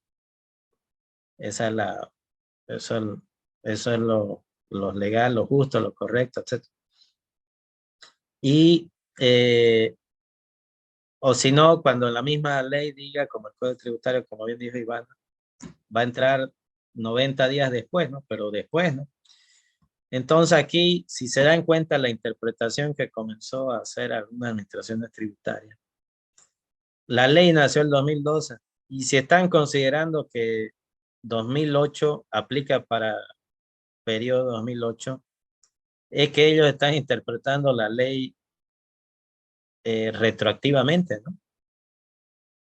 Esa es eso es lo legal, lo justo, lo correcto, etc. Y, o si no, cuando la misma ley diga, como el Código Tributario, como bien dijo Iván, va a entrar 90 días después, ¿no? Pero después, ¿no? Entonces aquí, si se dan cuenta la interpretación que comenzó a hacer algunas administraciones tributarias, la ley nació en el 2012 y si están considerando que 2008 aplica para periodo 2008, es que ellos están interpretando la ley retroactivamente, ¿no?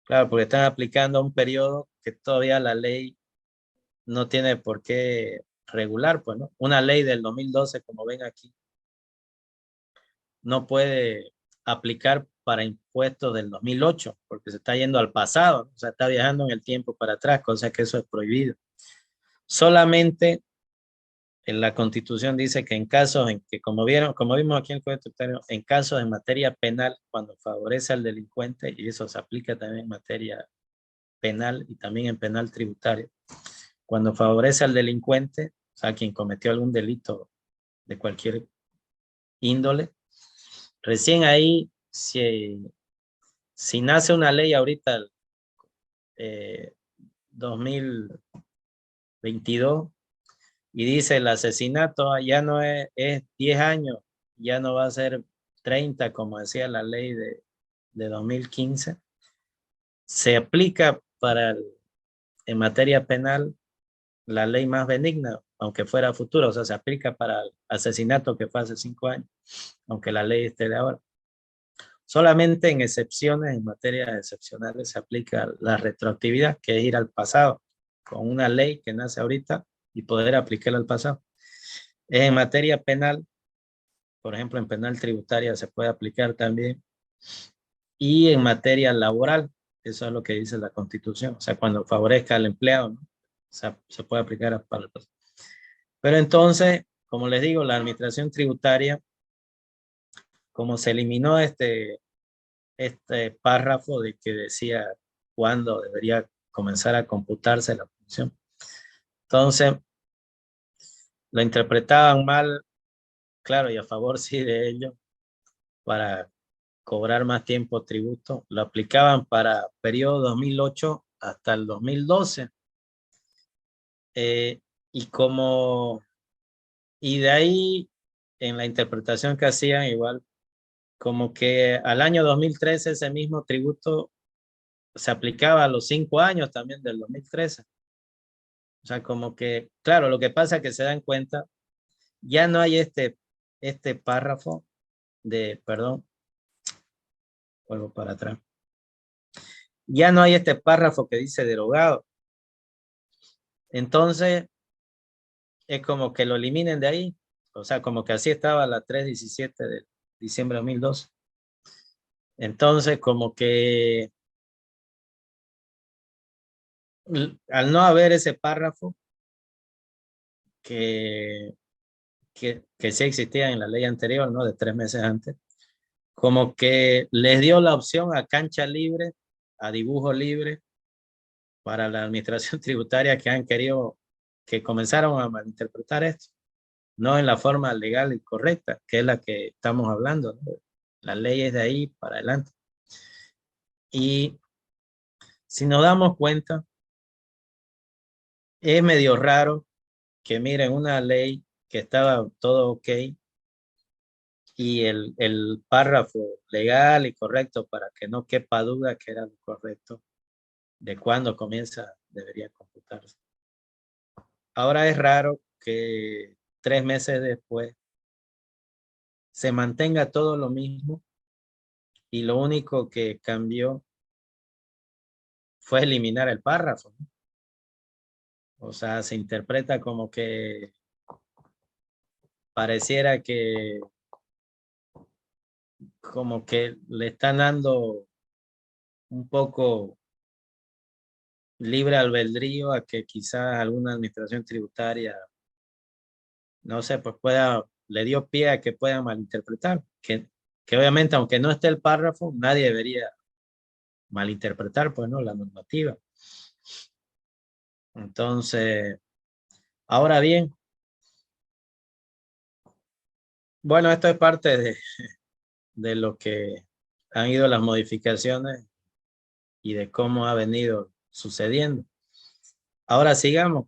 Claro, porque están aplicando un periodo que todavía la ley no tiene por qué regular, pues, ¿no? Una ley del 2012, como ven aquí, no puede aplicar para impuestos del 2008, porque se está yendo al pasado, ¿no? O sea, está viajando en el tiempo para atrás, cosa que eso es prohibido. Solamente en la Constitución dice que en casos en que, como vimos aquí en el Código Tributario, en casos de materia penal, cuando favorece al delincuente, y eso se aplica también en materia penal y también en penal tributario, cuando favorece al delincuente, o sea, quien cometió algún delito de cualquier índole, recién ahí, si nace una ley ahorita, 2022, y dice el asesinato ya no es 10 años, ya no va a ser 30, como decía la ley de 2015, se aplica en materia penal la ley más benigna, aunque fuera futuro, o sea, se aplica para el asesinato que fue hace 5 años, aunque la ley esté de ahora. Solamente en excepciones, en materias excepcionales, se aplica la retroactividad, que es ir al pasado, con una ley que nace ahorita y poder aplicarla al pasado. En materia penal, por ejemplo, en penal tributaria se puede aplicar también y en materia laboral. Eso es lo que dice la Constitución. O sea, cuando favorezca al empleado, ¿no? O sea, se puede aplicar para el país. Pero entonces, como les digo, la administración tributaria, como se eliminó este párrafo de que decía cuándo debería comenzar a computarse la función. Entonces, lo interpretaban mal, claro, y a favor sí de ello, para cobrar más tiempo tributo. Lo aplicaban para periodo 2008 hasta el 2012. Y de ahí, en la interpretación que hacían, igual, como que al año 2013 ese mismo tributo se aplicaba a los 5 años también del 2013. O sea, como que, claro, lo que pasa es que se dan cuenta, ya no hay este párrafo de, perdón, vuelvo para atrás. Ya no hay este párrafo que dice derogado. Entonces, es como que lo eliminen de ahí. O sea, como que así estaba la 317 de diciembre de 2012. Entonces, como que al no haber ese párrafo que sí existía en la ley anterior, ¿no? De 3 meses antes, como que les dio la opción a cancha libre, a dibujo libre, para la administración tributaria que han querido, que comenzaron a malinterpretar esto, no en la forma legal y correcta, que es la que estamos hablando, ¿no? La ley es de ahí para adelante. Y si nos damos cuenta, es medio raro que miren una ley que estaba todo ok y el párrafo legal y correcto, para que no quepa duda que era lo correcto, de cuándo debería computarse. Ahora es raro que 3 meses después se mantenga todo lo mismo y lo único que cambió fue eliminar el párrafo, ¿no? O sea, se interpreta como que pareciera que como que le están dando un poco libre albedrío a que quizás alguna administración tributaria, no sé, pues le dio pie a que puedan malinterpretar, que obviamente aunque no esté el párrafo, nadie debería malinterpretar, pues, ¿no? La normativa. Entonces, ahora bien, bueno, esto es parte de lo que han ido las modificaciones y de cómo ha venido sucediendo. Ahora sigamos.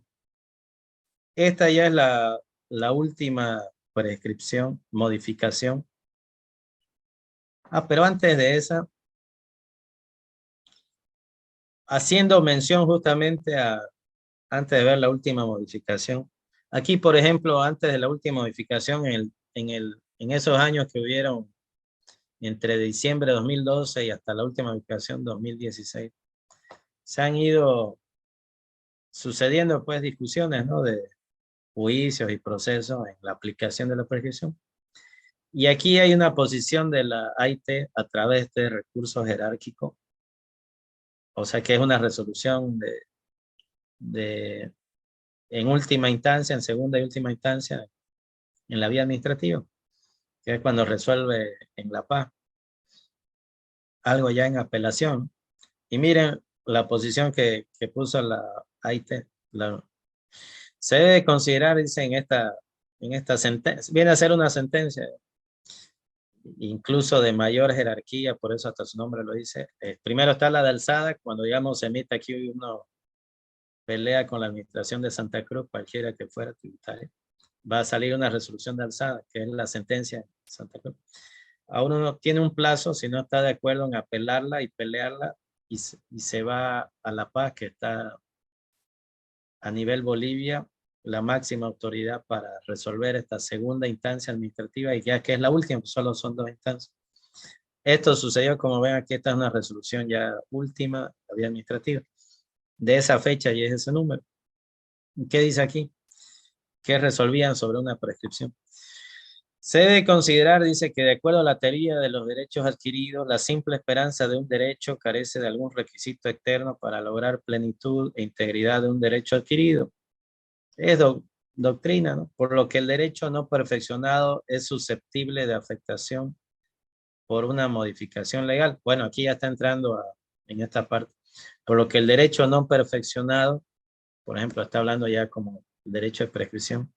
Esta ya es la última prescripción, modificación. Pero antes de esa, haciendo mención justamente antes de ver la última modificación. Aquí, por ejemplo, antes de la última modificación, en esos años que hubieron entre diciembre de 2012 y hasta la última modificación 2016, se han ido sucediendo pues discusiones, ¿no? De juicios y procesos en la aplicación de la prescripción. Y aquí hay una posición de la AIT a través de recurso jerárquico, o sea que es una resolución en última instancia, en segunda y última instancia, en la vía administrativa, que es cuando resuelve en La Paz, algo ya en apelación. Y miren la posición que puso la AIT. Se debe considerar, dice en esta sentencia, viene a ser una sentencia, incluso de mayor jerarquía, por eso hasta su nombre lo dice. Primero está la de alzada, cuando digamos se emite aquí uno pelea con la administración de Santa Cruz, cualquiera que fuera tributaria, va a salir una resolución de alzada, que es la sentencia de Santa Cruz. Aún uno tiene un plazo, si no está de acuerdo en apelarla y pelearla, y se va a La Paz, que está a nivel Bolivia, la máxima autoridad para resolver esta segunda instancia administrativa, y ya que es la última, pues solo son 2 instancias. Esto sucedió, como ven aquí, esta es una resolución ya última, la vía administrativa, de esa fecha y es ese número. ¿Qué dice aquí? ¿Qué resolvían sobre una prescripción? Se debe considerar, dice, que de acuerdo a la teoría de los derechos adquiridos, la simple esperanza de un derecho carece de algún requisito externo para lograr plenitud e integridad de un derecho adquirido. Es doctrina, ¿no? Por lo que el derecho no perfeccionado es susceptible de afectación por una modificación legal. Bueno, aquí ya está entrando en esta parte. Por lo que el derecho no perfeccionado, por ejemplo, está hablando ya como el derecho de prescripción,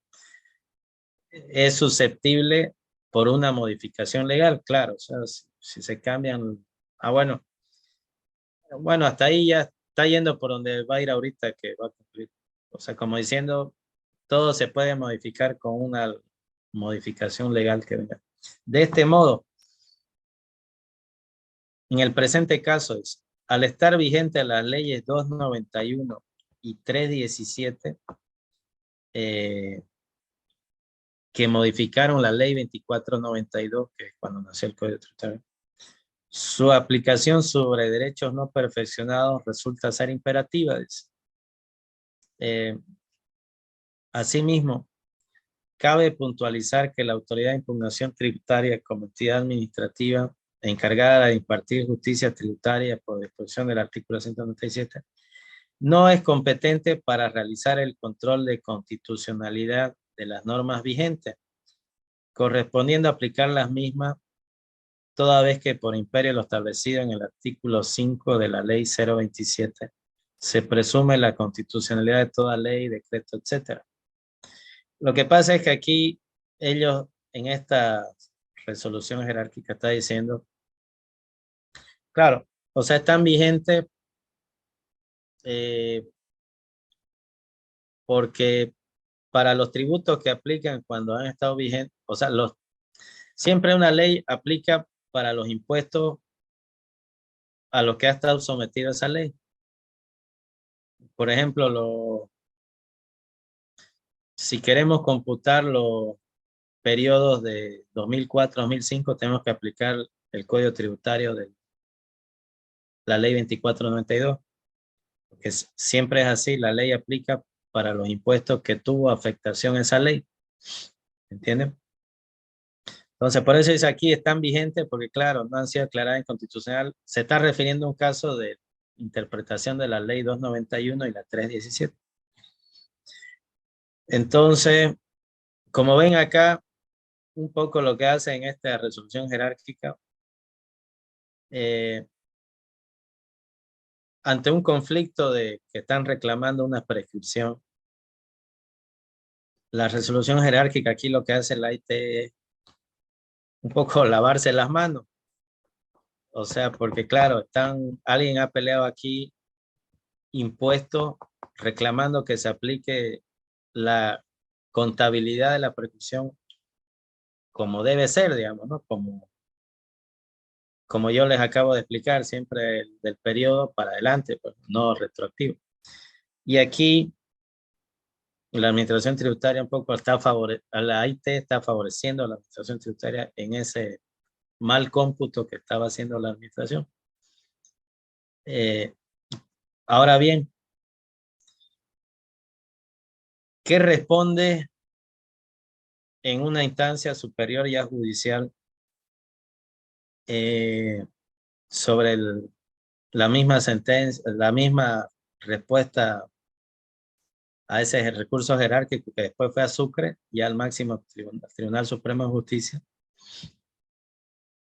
es susceptible por una modificación legal, claro. O sea, si se cambian, bueno, hasta ahí ya está yendo por donde va a ir ahorita que va a cumplir. O sea, como diciendo, todo se puede modificar con una modificación legal que venga. De este modo, en el presente caso, al estar vigentes las leyes 291 y 317, que modificaron la ley 2492, que es cuando nació el Código Tributario, su aplicación sobre derechos no perfeccionados resulta ser imperativa. Asimismo, cabe puntualizar que la autoridad de impugnación tributaria como entidad administrativa encargada de impartir justicia tributaria por disposición del artículo 197, no es competente para realizar el control de constitucionalidad de las normas vigentes, correspondiendo a aplicar las mismas toda vez que por imperio lo establecido en el artículo 5 de la ley 027 se presume la constitucionalidad de toda ley, decreto, etc. Lo que pasa es que aquí ellos en esta resolución jerárquica está diciendo, claro, o sea, están vigentes porque para los tributos que aplican cuando han estado vigentes, o sea, siempre una ley aplica para los impuestos a los que ha estado sometida esa ley. Por ejemplo, si queremos computar los periodos de 2004-2005, tenemos que aplicar el código tributario de la ley 2492, porque siempre es así, la ley aplica para los impuestos que tuvo afectación esa ley. ¿Entienden? Entonces, por eso dice aquí, están vigentes, porque claro, no han sido declaradas inconstitucional. Se está refiriendo a un caso de interpretación de la ley 291 y la 317. Entonces, como ven acá, un poco lo que hace en esta resolución jerárquica, ante un conflicto de que están reclamando una prescripción, la resolución jerárquica aquí lo que hace la IT es un poco lavarse las manos. O sea, porque claro, alguien ha peleado aquí impuestos reclamando que se aplique la contabilidad de la prescripción como debe ser, digamos, ¿no? Como yo les acabo de explicar, siempre del periodo para adelante, pues no retroactivo. Y aquí la administración tributaria un poco la IT está favoreciendo a la administración tributaria en ese mal cómputo que estaba haciendo la administración. Ahora bien, ¿qué responde en una instancia superior ya judicial sobre la misma sentencia, la misma respuesta a ese recurso jerárquico que después fue a Sucre y al máximo Tribunal Supremo de Justicia?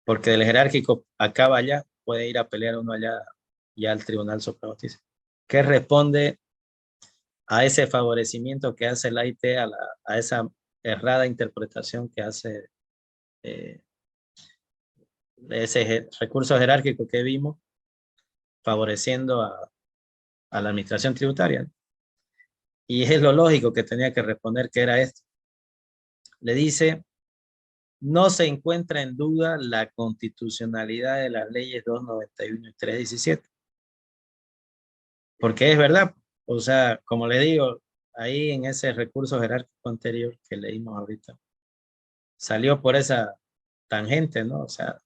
Porque del jerárquico acaba allá, puede ir a pelear uno allá ya al Tribunal Supremo de Justicia. ¿Qué responde a ese favorecimiento que hace la IT, a esa errada interpretación que hace ese recurso jerárquico que vimos, favoreciendo a la administración tributaria? Y es lo lógico que tenía que responder, que era esto. Le dice, no se encuentra en duda la constitucionalidad de las leyes 291 y 317. Porque es verdad, o sea, como le digo, ahí en ese recurso jerárquico anterior que leímos ahorita, salió por esa tangente, ¿no? O sea,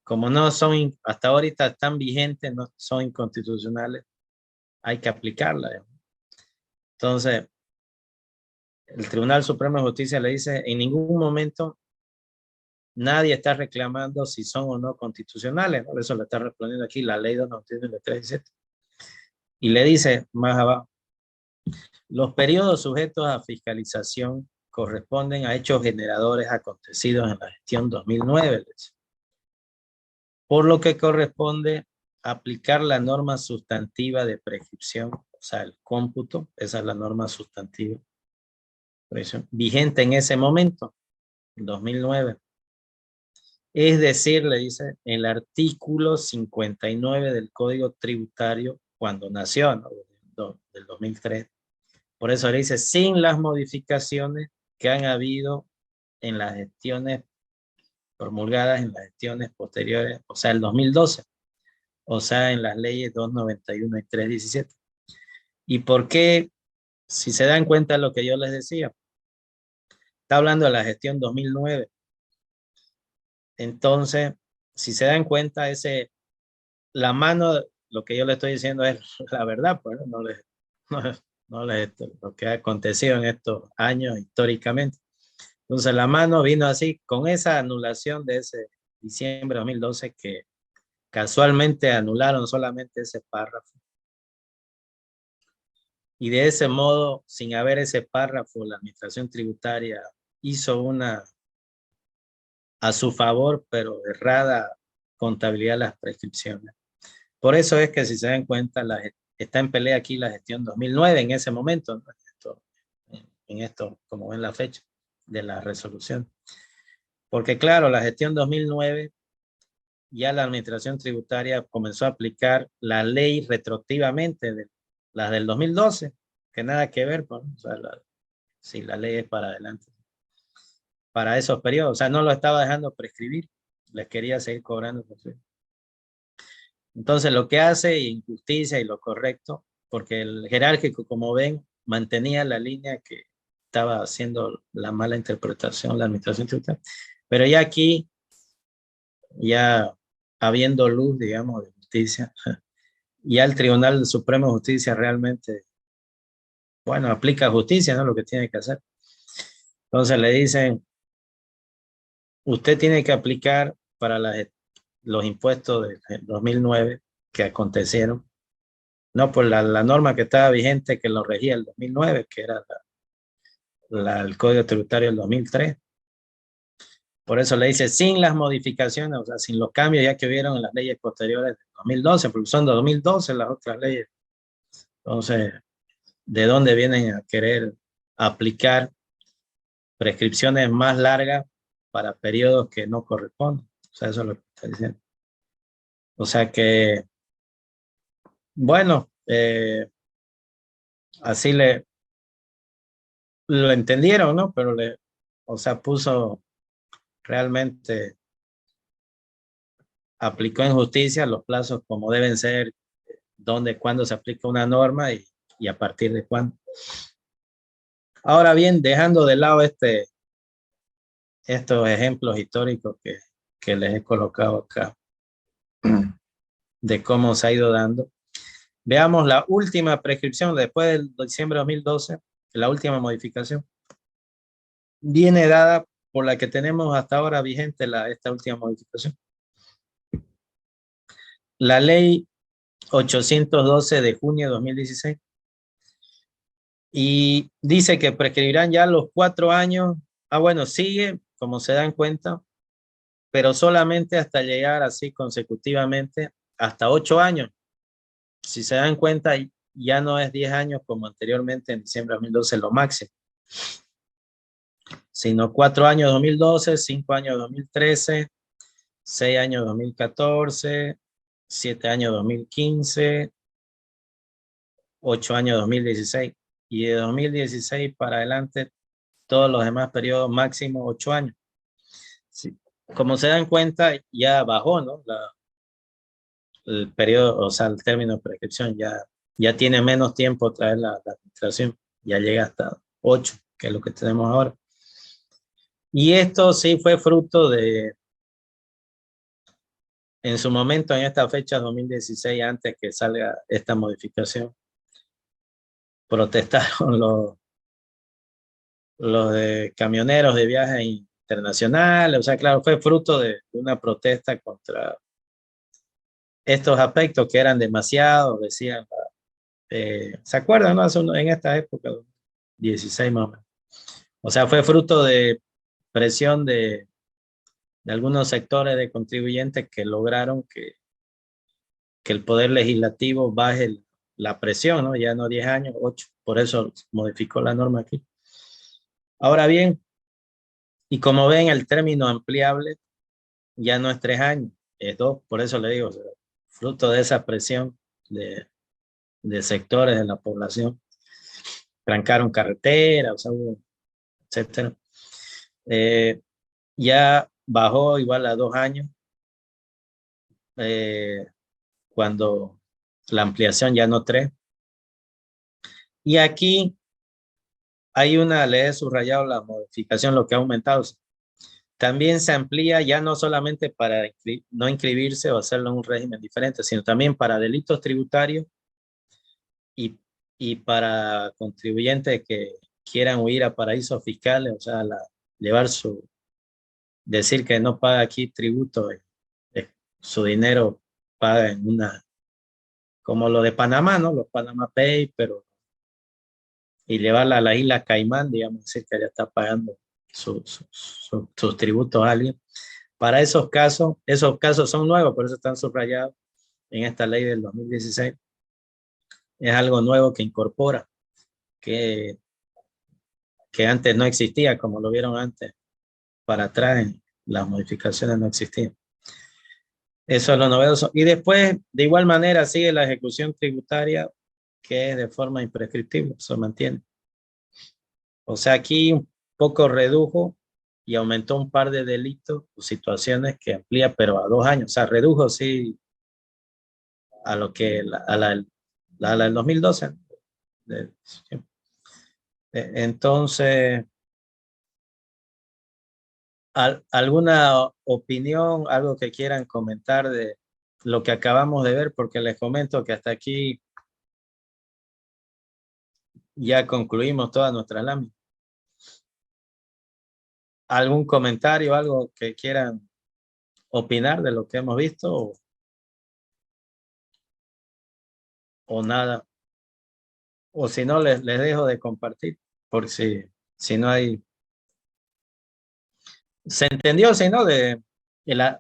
como no son, hasta ahorita están vigentes, no son inconstitucionales, hay que aplicarla, ¿no? Entonces, el Tribunal Supremo de Justicia le dice, en ningún momento nadie está reclamando si son o no constitucionales, por eso le está respondiendo aquí la ley 291/317. Y le dice más abajo, los periodos sujetos a fiscalización corresponden a hechos generadores acontecidos en la gestión 2009, por lo que corresponde aplicar la norma sustantiva de prescripción, o sea, el cómputo, esa es la norma sustantiva, vigente en ese momento, 2009. Es decir, le dice, el artículo 59 del Código Tributario, cuando nació, ¿no? Del 2003. Por eso le dice, sin las modificaciones que han habido en las gestiones promulgadas en las gestiones posteriores, o sea, el 2012, o sea, en las leyes 291 y 317. ¿Y por qué? Si se dan cuenta de lo que yo les decía, está hablando de la gestión 2009. Entonces, si se dan cuenta, la mano, lo que yo le estoy diciendo es la verdad, pues lo que ha acontecido en estos años históricamente. Entonces, la mano vino así, con esa anulación de ese diciembre de 2012, que casualmente anularon solamente ese párrafo. Y de ese modo, sin haber ese párrafo, la administración tributaria hizo una a su favor, pero errada contabilidad de las prescripciones. Por eso es que, si se dan cuenta, está en pelea aquí la gestión 2009 en ese momento, ¿no? en esto, como ven la fecha de la resolución. Porque claro, la gestión 2009, ya la administración tributaria comenzó a aplicar la ley retroactivamente, las del 2012, que nada que ver, pues, o sea, si la ley es para adelante, para esos periodos, o sea, no lo estaba dejando prescribir, les quería seguir cobrando. Entonces, lo que hace injusticia y lo correcto, porque el jerárquico, como ven, mantenía la línea que estaba haciendo la mala interpretación la administración tributaria, pero ya aquí, ya habiendo luz, digamos, de justicia, ya el Tribunal Supremo de Justicia realmente, bueno, aplica justicia, ¿no? Lo que tiene que hacer. Entonces le dicen, usted tiene que aplicar para los impuestos del 2009 que acontecieron, no por la norma que estaba vigente que lo regía el 2009, que era el Código Tributario del 2003. Por eso le dice, sin las modificaciones, o sea, sin los cambios ya que hubieron en las leyes posteriores del 2012, porque son de 2012 las otras leyes. Entonces, ¿de dónde vienen a querer aplicar prescripciones más largas para periodos que no corresponden? O sea, eso es lo que está diciendo. O sea que, bueno, así lo entendieron, ¿no? Pero o sea, realmente aplicó en justicia los plazos como deben ser, cuándo se aplica una norma y a partir de cuándo. Ahora bien, dejando de lado estos ejemplos históricos que les he colocado acá, de cómo se ha ido dando, veamos la última prescripción después del diciembre de 2012, la última modificación. Viene dada por la que tenemos hasta ahora vigente esta última modificación. La ley 812 de junio de 2016. Y dice que prescribirán ya los 4 años. Bueno, sigue, como se dan cuenta, pero solamente hasta llegar así consecutivamente hasta 8 años. Si se dan cuenta, ya no es 10 años como anteriormente en diciembre de 2012 lo máximo, sino 4 años 2012, 5 años 2013, 6 años 2014, 7 años 2015, 8 años 2016, y de 2016 para adelante todos los demás periodos máximo 8 años. Sí. Como se dan cuenta, ya bajó, ¿no? El periodo, o sea, el término de prescripción ya tiene menos tiempo traer la administración, ya llega hasta 8, que es lo que tenemos ahora. Y esto sí fue fruto en su momento, en esta fecha 2016, antes que salga esta modificación, protestaron los de camioneros de viajes internacionales, o sea, claro, fue fruto de una protesta contra estos aspectos que eran demasiados, decían, ¿se acuerdan, no? En esta época, 16 más o menos. O sea, fue fruto de presión de algunos sectores de contribuyentes que lograron que el poder legislativo baje la presión, ¿no? Ya no 10 años, 8, por eso modificó la norma aquí. Ahora bien, y como ven, el término ampliable ya no es 3 años, es 2, por eso le digo, o sea, fruto de esa presión de sectores de la población, trancaron carreteras, o sea, etcétera. Ya bajó igual a 2 años, cuando la ampliación ya no 3. Y aquí hay le he subrayado la modificación, lo que ha aumentado. También se amplía ya no solamente para no inscribirse o hacerlo en un régimen diferente, sino también para delitos tributarios y para contribuyentes que quieran huir a paraísos fiscales, o sea, llevar decir que no paga aquí tributo, su dinero paga en como lo de Panamá, ¿no? Los Panama Pay, y llevarla a la isla Caimán, digamos, decir que ya está pagando sus tributos a alguien. Para esos casos son nuevos, por eso están subrayados en esta ley del 2016. Es algo nuevo que incorpora, que antes no existía, como lo vieron antes, para atrás, las modificaciones no existían. Eso es lo novedoso. Y después, de igual manera, sigue la ejecución tributaria, que es de forma imprescriptible, se mantiene. O sea, aquí un poco redujo y aumentó un par de delitos o situaciones que amplía, pero a 2 años. O sea, redujo, sí, a lo que a la del 2012. Entonces, ¿alguna opinión, algo que quieran comentar de lo que acabamos de ver? Porque les comento que hasta aquí ya concluimos toda nuestra lámina. ¿Algún comentario, algo que quieran opinar de lo que hemos visto o nada? O si no, les dejo de compartir, por si no hay... ¿Se entendió, si no, de el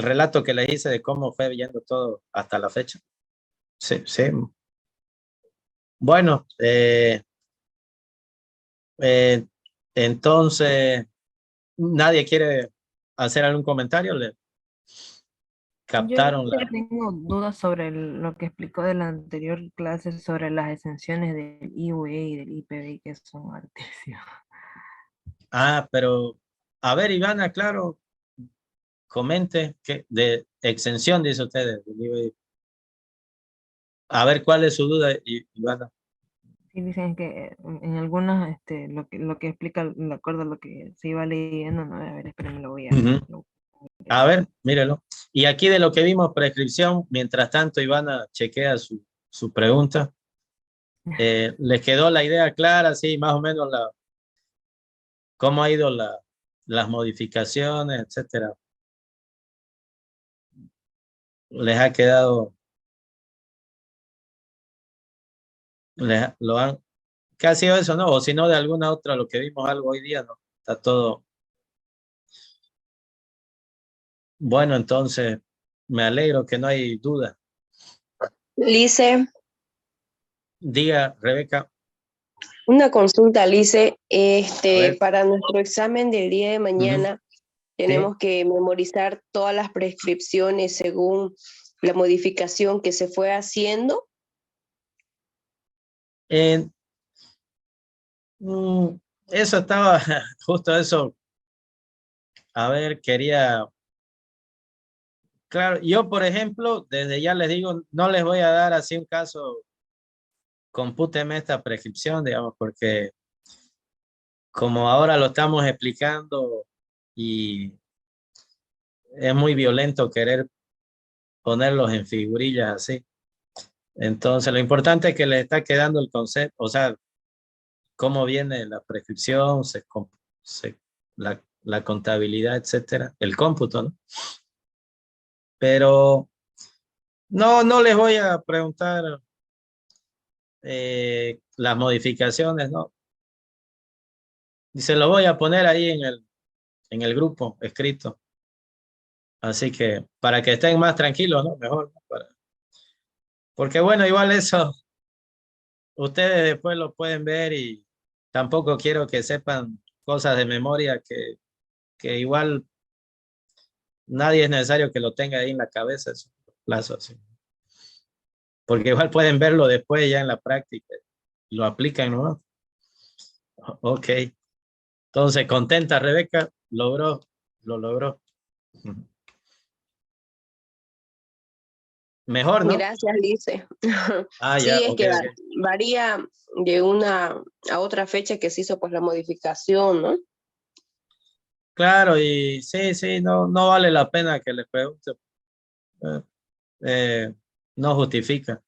relato que les hice de cómo fue yendo todo hasta la fecha? Sí, sí. Bueno, entonces, ¿nadie quiere hacer algún comentario? ¿Le captaron Yo tengo dudas sobre lo que explicó de la anterior clase sobre las exenciones del IUE y del IPB, que son artísimas. Ah, pero, a ver, Ivana, claro, comente que de exención, dice usted, del IVA. A ver, ¿cuál es su duda, Ivana? Sí, dicen que en algunas, lo que explica, de acuerdo a lo que se iba leyendo, no, a ver, espérenme, lo voy a... A ver, mírelo. Y aquí de lo que vimos, prescripción, mientras tanto, Ivana chequea su pregunta. ¿Les quedó la idea clara? Sí, más o menos cómo ha ido las modificaciones, etcétera. ¿Les ha quedado? ¿Qué ha sido eso, no? O si no, de alguna otra, lo que vimos algo hoy día, ¿no? Está todo. Bueno, entonces, me alegro que no hay duda. Lice, Diga, Rebeca. una consulta, Lice. ver. Para nuestro examen del día de mañana, tenemos que memorizar todas las prescripciones según la modificación que se fue haciendo. Eso estaba, justo eso. A ver, claro, yo por ejemplo, desde ya les digo, no les voy a dar así un caso, compúteme esta prescripción, digamos, porque como ahora lo estamos explicando y es muy violento querer ponerlos en figurillas así. Entonces, lo importante es que les está quedando el concepto, o sea, cómo viene la prescripción, la contabilidad, etcétera, el cómputo, ¿no? Pero no les voy a preguntar las modificaciones, ¿no? Y se lo voy a poner ahí en el grupo escrito. Así que para que estén más tranquilos, ¿no? Mejor, ¿no? Porque bueno, igual eso, ustedes después lo pueden ver y tampoco quiero que sepan cosas de memoria que igual nadie es necesario que lo tenga ahí en la cabeza, esos plazos, ¿sí? Porque igual pueden verlo después ya en la práctica, lo aplican, ¿no? Ok. Entonces, contenta Rebeca, lo logró. Mejor, ¿no? Gracias, Lice. Ah, Sí, ya, es ok, que ok. varía de una a otra fecha que se hizo pues la modificación, ¿no? Claro, y sí, no vale la pena que le pregunte. Eh, eh, no justifica.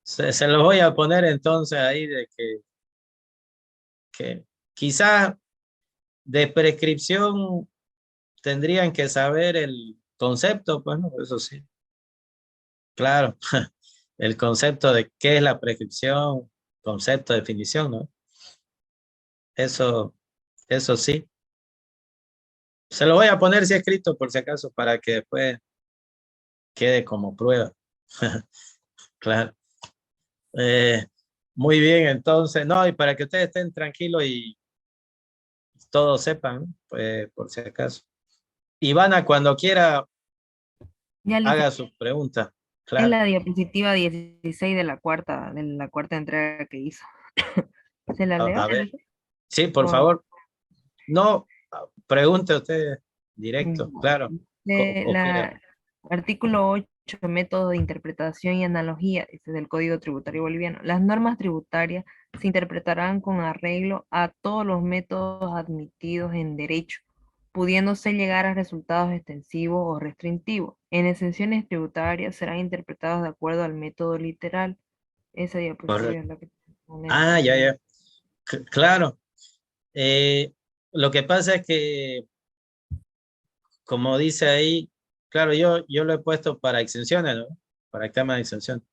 Se lo voy a poner entonces ahí de que quizás de prescripción tendrían que saber el concepto, pues, ¿no? Eso sí. Claro, el concepto de qué es la prescripción, concepto, definición, ¿no? Eso sí. Se lo voy a poner si escrito por si acaso para que después quede como prueba. Claro. Muy bien, entonces, no, y para que ustedes estén tranquilos y todos sepan, ¿no? Pues por si acaso. Ivana, cuando quiera, Ya le haga hice. sus preguntas. Es Claro. la diapositiva 16 de la cuarta entrega que hizo. ¿Se la leo? A ver. Sí, por O- favor. No, pregunte usted directo, Mm, claro. La artículo 8, método de interpretación y analogía, dice del Código Tributario Boliviano. Las normas tributarias se interpretarán con arreglo a todos los métodos admitidos en derecho, pudiéndose llegar a resultados extensivos o restrictivos. En exenciones tributarias serán interpretados de acuerdo al método literal. Esa diapositiva es Correcto. la que pone en Ah, ya, pantalla. ya. Claro. Lo que pasa es que, como dice ahí, claro, yo lo he puesto para exenciones, ¿no? Para el tema de exención.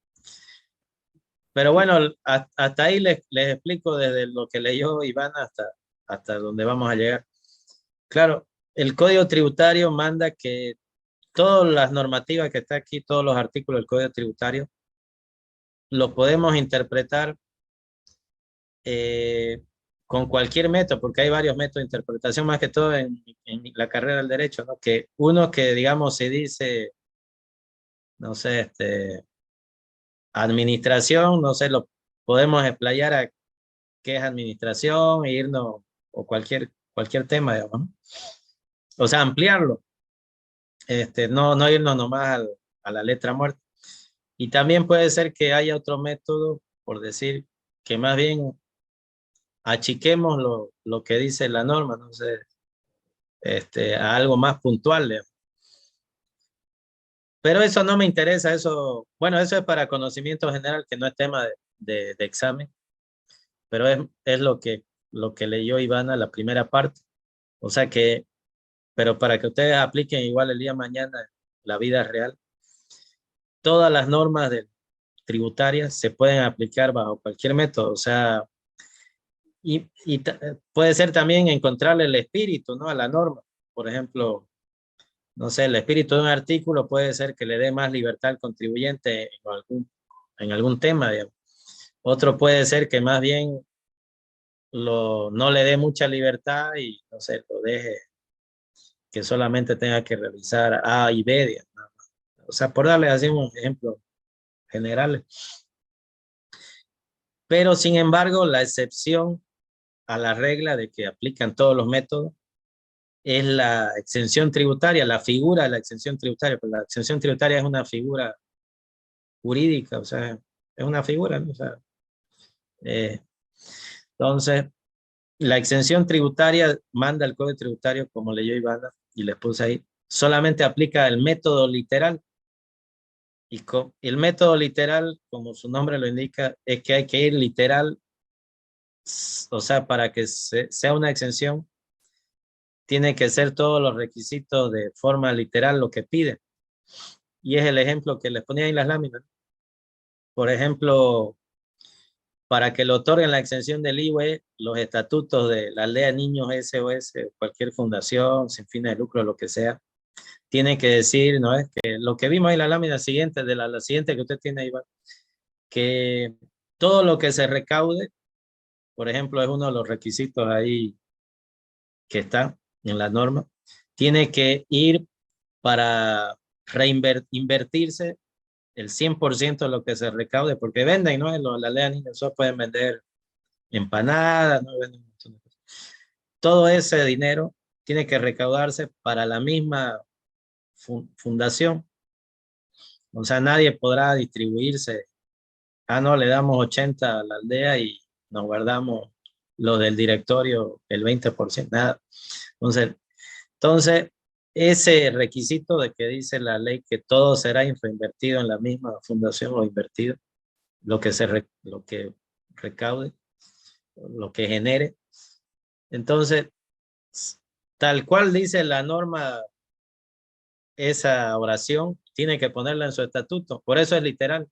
Pero bueno, hasta ahí les explico desde lo que leyó Iván hasta donde vamos a llegar. Claro, el Código Tributario manda que todas las normativas que está aquí, todos los artículos del Código Tributario, los podemos interpretar con cualquier método, porque hay varios métodos de interpretación, más que todo en la carrera del derecho, ¿no? Que uno que, digamos, se dice, no sé, administración, no sé, lo podemos explayar a qué es administración, e irnos, o cualquier tema, digamos, ¿no? O sea, ampliarlo, no irnos nomás a la letra muerta. Y también puede ser que haya otro método, por decir, que más bien achiquemos lo que dice la norma, no sé, a algo más puntual, digamos. Pero eso no me interesa, eso, bueno, eso es para conocimiento general, que no es tema de examen, pero es lo que leyó Ivana la primera parte. O sea que, pero para que ustedes apliquen igual el día de mañana la vida real, todas las normas tributarias se pueden aplicar bajo cualquier método, o sea, puede ser también encontrarle el espíritu, ¿no? A la norma. Por ejemplo, no sé, el espíritu de un artículo puede ser que le dé más libertad al contribuyente en algún tema, digamos. Otro puede ser que más bien no le dé mucha libertad y, no sé, lo deje que solamente tenga que realizar A y B, digamos. O sea, por darle así un ejemplo general. Pero, sin embargo, la excepción a la regla de que aplican todos los métodos es la exención tributaria, la figura de la exención tributaria. Pues la exención tributaria es una figura jurídica, o sea, es una figura, ¿no? O sea, entonces, la exención tributaria manda el Código Tributario, como leyó Ivana, y les puse ahí, solamente aplica el método literal. Y el método literal, como su nombre lo indica, es que hay que ir literal o sea, para que sea una exención, tiene que ser todos los requisitos de forma literal lo que pide. Y es el ejemplo que les ponía en las láminas. Por ejemplo, para que le otorguen la exención del IVE, los estatutos de la Aldea de Niños SOS, cualquier fundación, sin fines de lucro, lo que sea, tiene que decir, ¿no? Es que lo que vimos en la lámina siguiente, de la siguiente que usted tiene ahí, que todo lo que se recaude, por ejemplo, es uno de los requisitos ahí que está en la norma, tiene que ir para reinvertirse el 100% de lo que se recaude, porque venden, ¿no? En la ley de niños solo pueden vender empanadas, ¿no? Venden un montón de cosas. Todo ese dinero tiene que recaudarse para la misma fundación. O sea, nadie podrá distribuirse. Ah, no, le damos 80 a la aldea y nos guardamos lo del directorio, el 20%, nada. Entonces, ese requisito de que dice la ley que todo será reinvertido en la misma fundación o invertido, lo que recaude, lo que genere. Entonces, tal cual dice la norma, esa oración tiene que ponerla en su estatuto. Por eso es literal.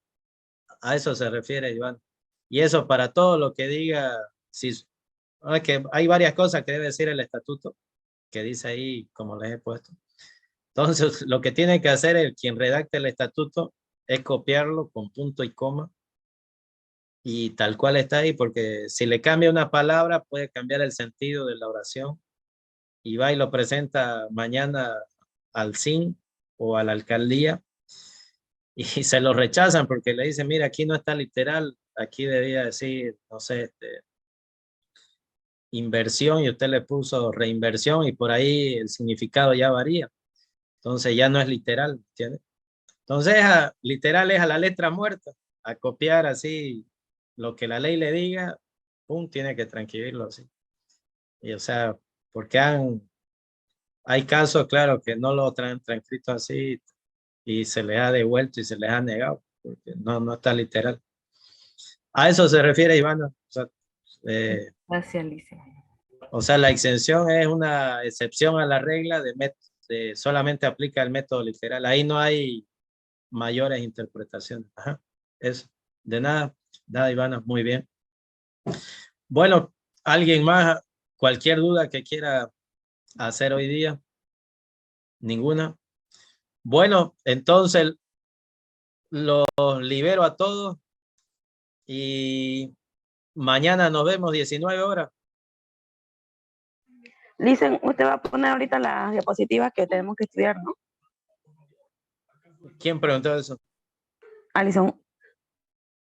A eso se refiere, Iván. Y eso para todo lo que diga, que hay varias cosas que debe decir el estatuto, que dice ahí, como les he puesto. Entonces, lo que tiene que hacer quien redacte el estatuto es copiarlo con punto y coma y tal cual está ahí, porque si le cambia una palabra puede cambiar el sentido de la oración y va y lo presenta mañana al SIN o a la alcaldía y se lo rechazan porque le dicen, mira, aquí no está literal, aquí debía decir, no sé, inversión y usted le puso reinversión y por ahí el significado ya varía. Entonces ya no es literal, ¿entiendes? Entonces literal es a la letra muerta, a copiar así lo que la ley le diga, pum, tiene que transcribirlo así. Y o sea, porque hay casos, claro, que no lo traen transcrito así y se les ha devuelto y se les ha negado, porque no está literal. A eso se refiere Ivana. Gracias, Lice. O sea, la exención es una excepción a la regla solamente aplica el método literal. Ahí no hay mayores interpretaciones. Ajá, eso. De nada, Ivana, muy bien. Bueno, ¿alguien más? ¿Cualquier duda que quiera hacer hoy día? ¿Ninguna? Bueno, entonces los libero a todos y mañana nos vemos 19 horas. Listen, usted va a poner ahorita las diapositivas que tenemos que estudiar, ¿no? ¿Quién preguntó eso? Alison.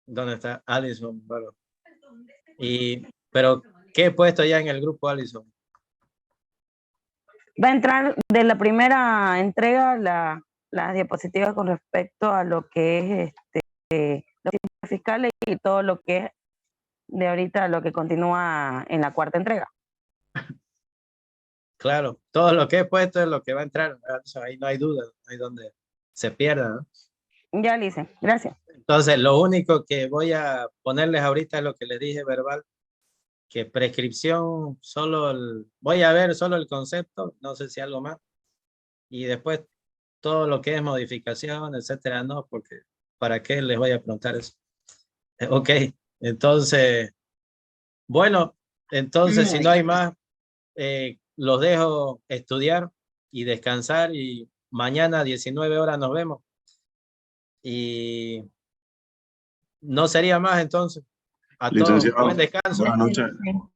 ¿Dónde está? Alison. Bueno. Pero, ¿qué he puesto ya en el grupo, Alison? Va a entrar de la primera entrega las diapositivas con respecto a lo que es los fiscales y todo lo que es de ahorita lo que continúa en la cuarta entrega. Claro, todo lo que he puesto es lo que va a entrar. Ahí no hay duda, no hay donde se pierda, ¿no? Ya, Lice, gracias. Entonces, lo único que voy a ponerles ahorita es lo que les dije verbal, que prescripción, voy a ver solo el concepto, no sé si algo más, y después todo lo que es modificación, etcétera, no, porque ¿para qué les voy a preguntar eso? Ok, entonces, bueno, entonces si no hay más, los dejo estudiar y descansar y mañana a 19 horas nos vemos. Y no sería más entonces. A todos, buen descanso. Buenas noches.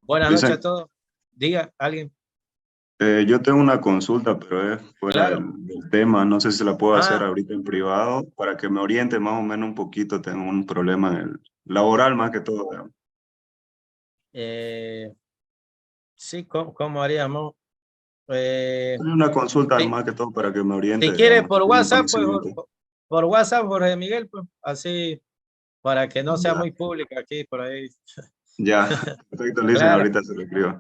Buenas noches a todos. Diga, alguien. Yo tengo una consulta, pero es fuera del tema. No sé si la puedo hacer ahorita en privado para que me oriente más o menos un poquito. Tengo un problema en el laboral más que todo. Sí, ¿cómo haríamos? Una consulta más que todo para que me oriente. Si quiere por WhatsApp, pues por WhatsApp, Jorge Miguel, pues así para que no sea muy público aquí por ahí. Ya, perfecto, Lisa, claro. Ahorita se lo escribo.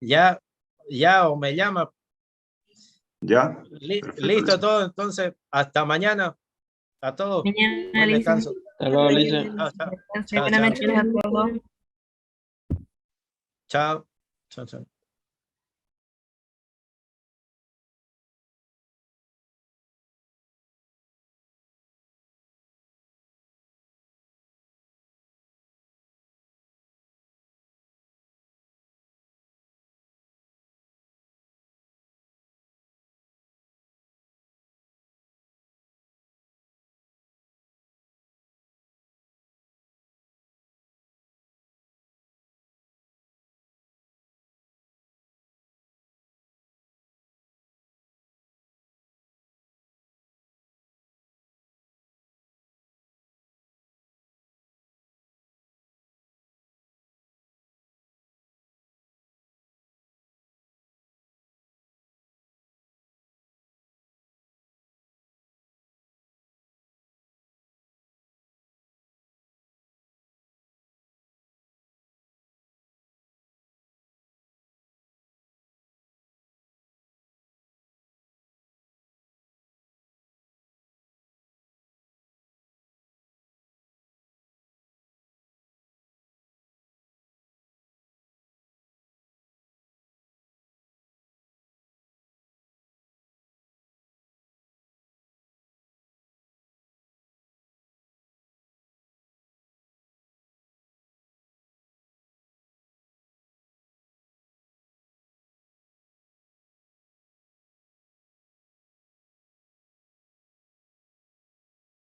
Ya, o me llama. Ya. Listo todo, entonces, hasta mañana. A todos. Mañana, buen descanso. Hasta luego, Lisa. Buenas noches a todos. Chao. Chao, chao.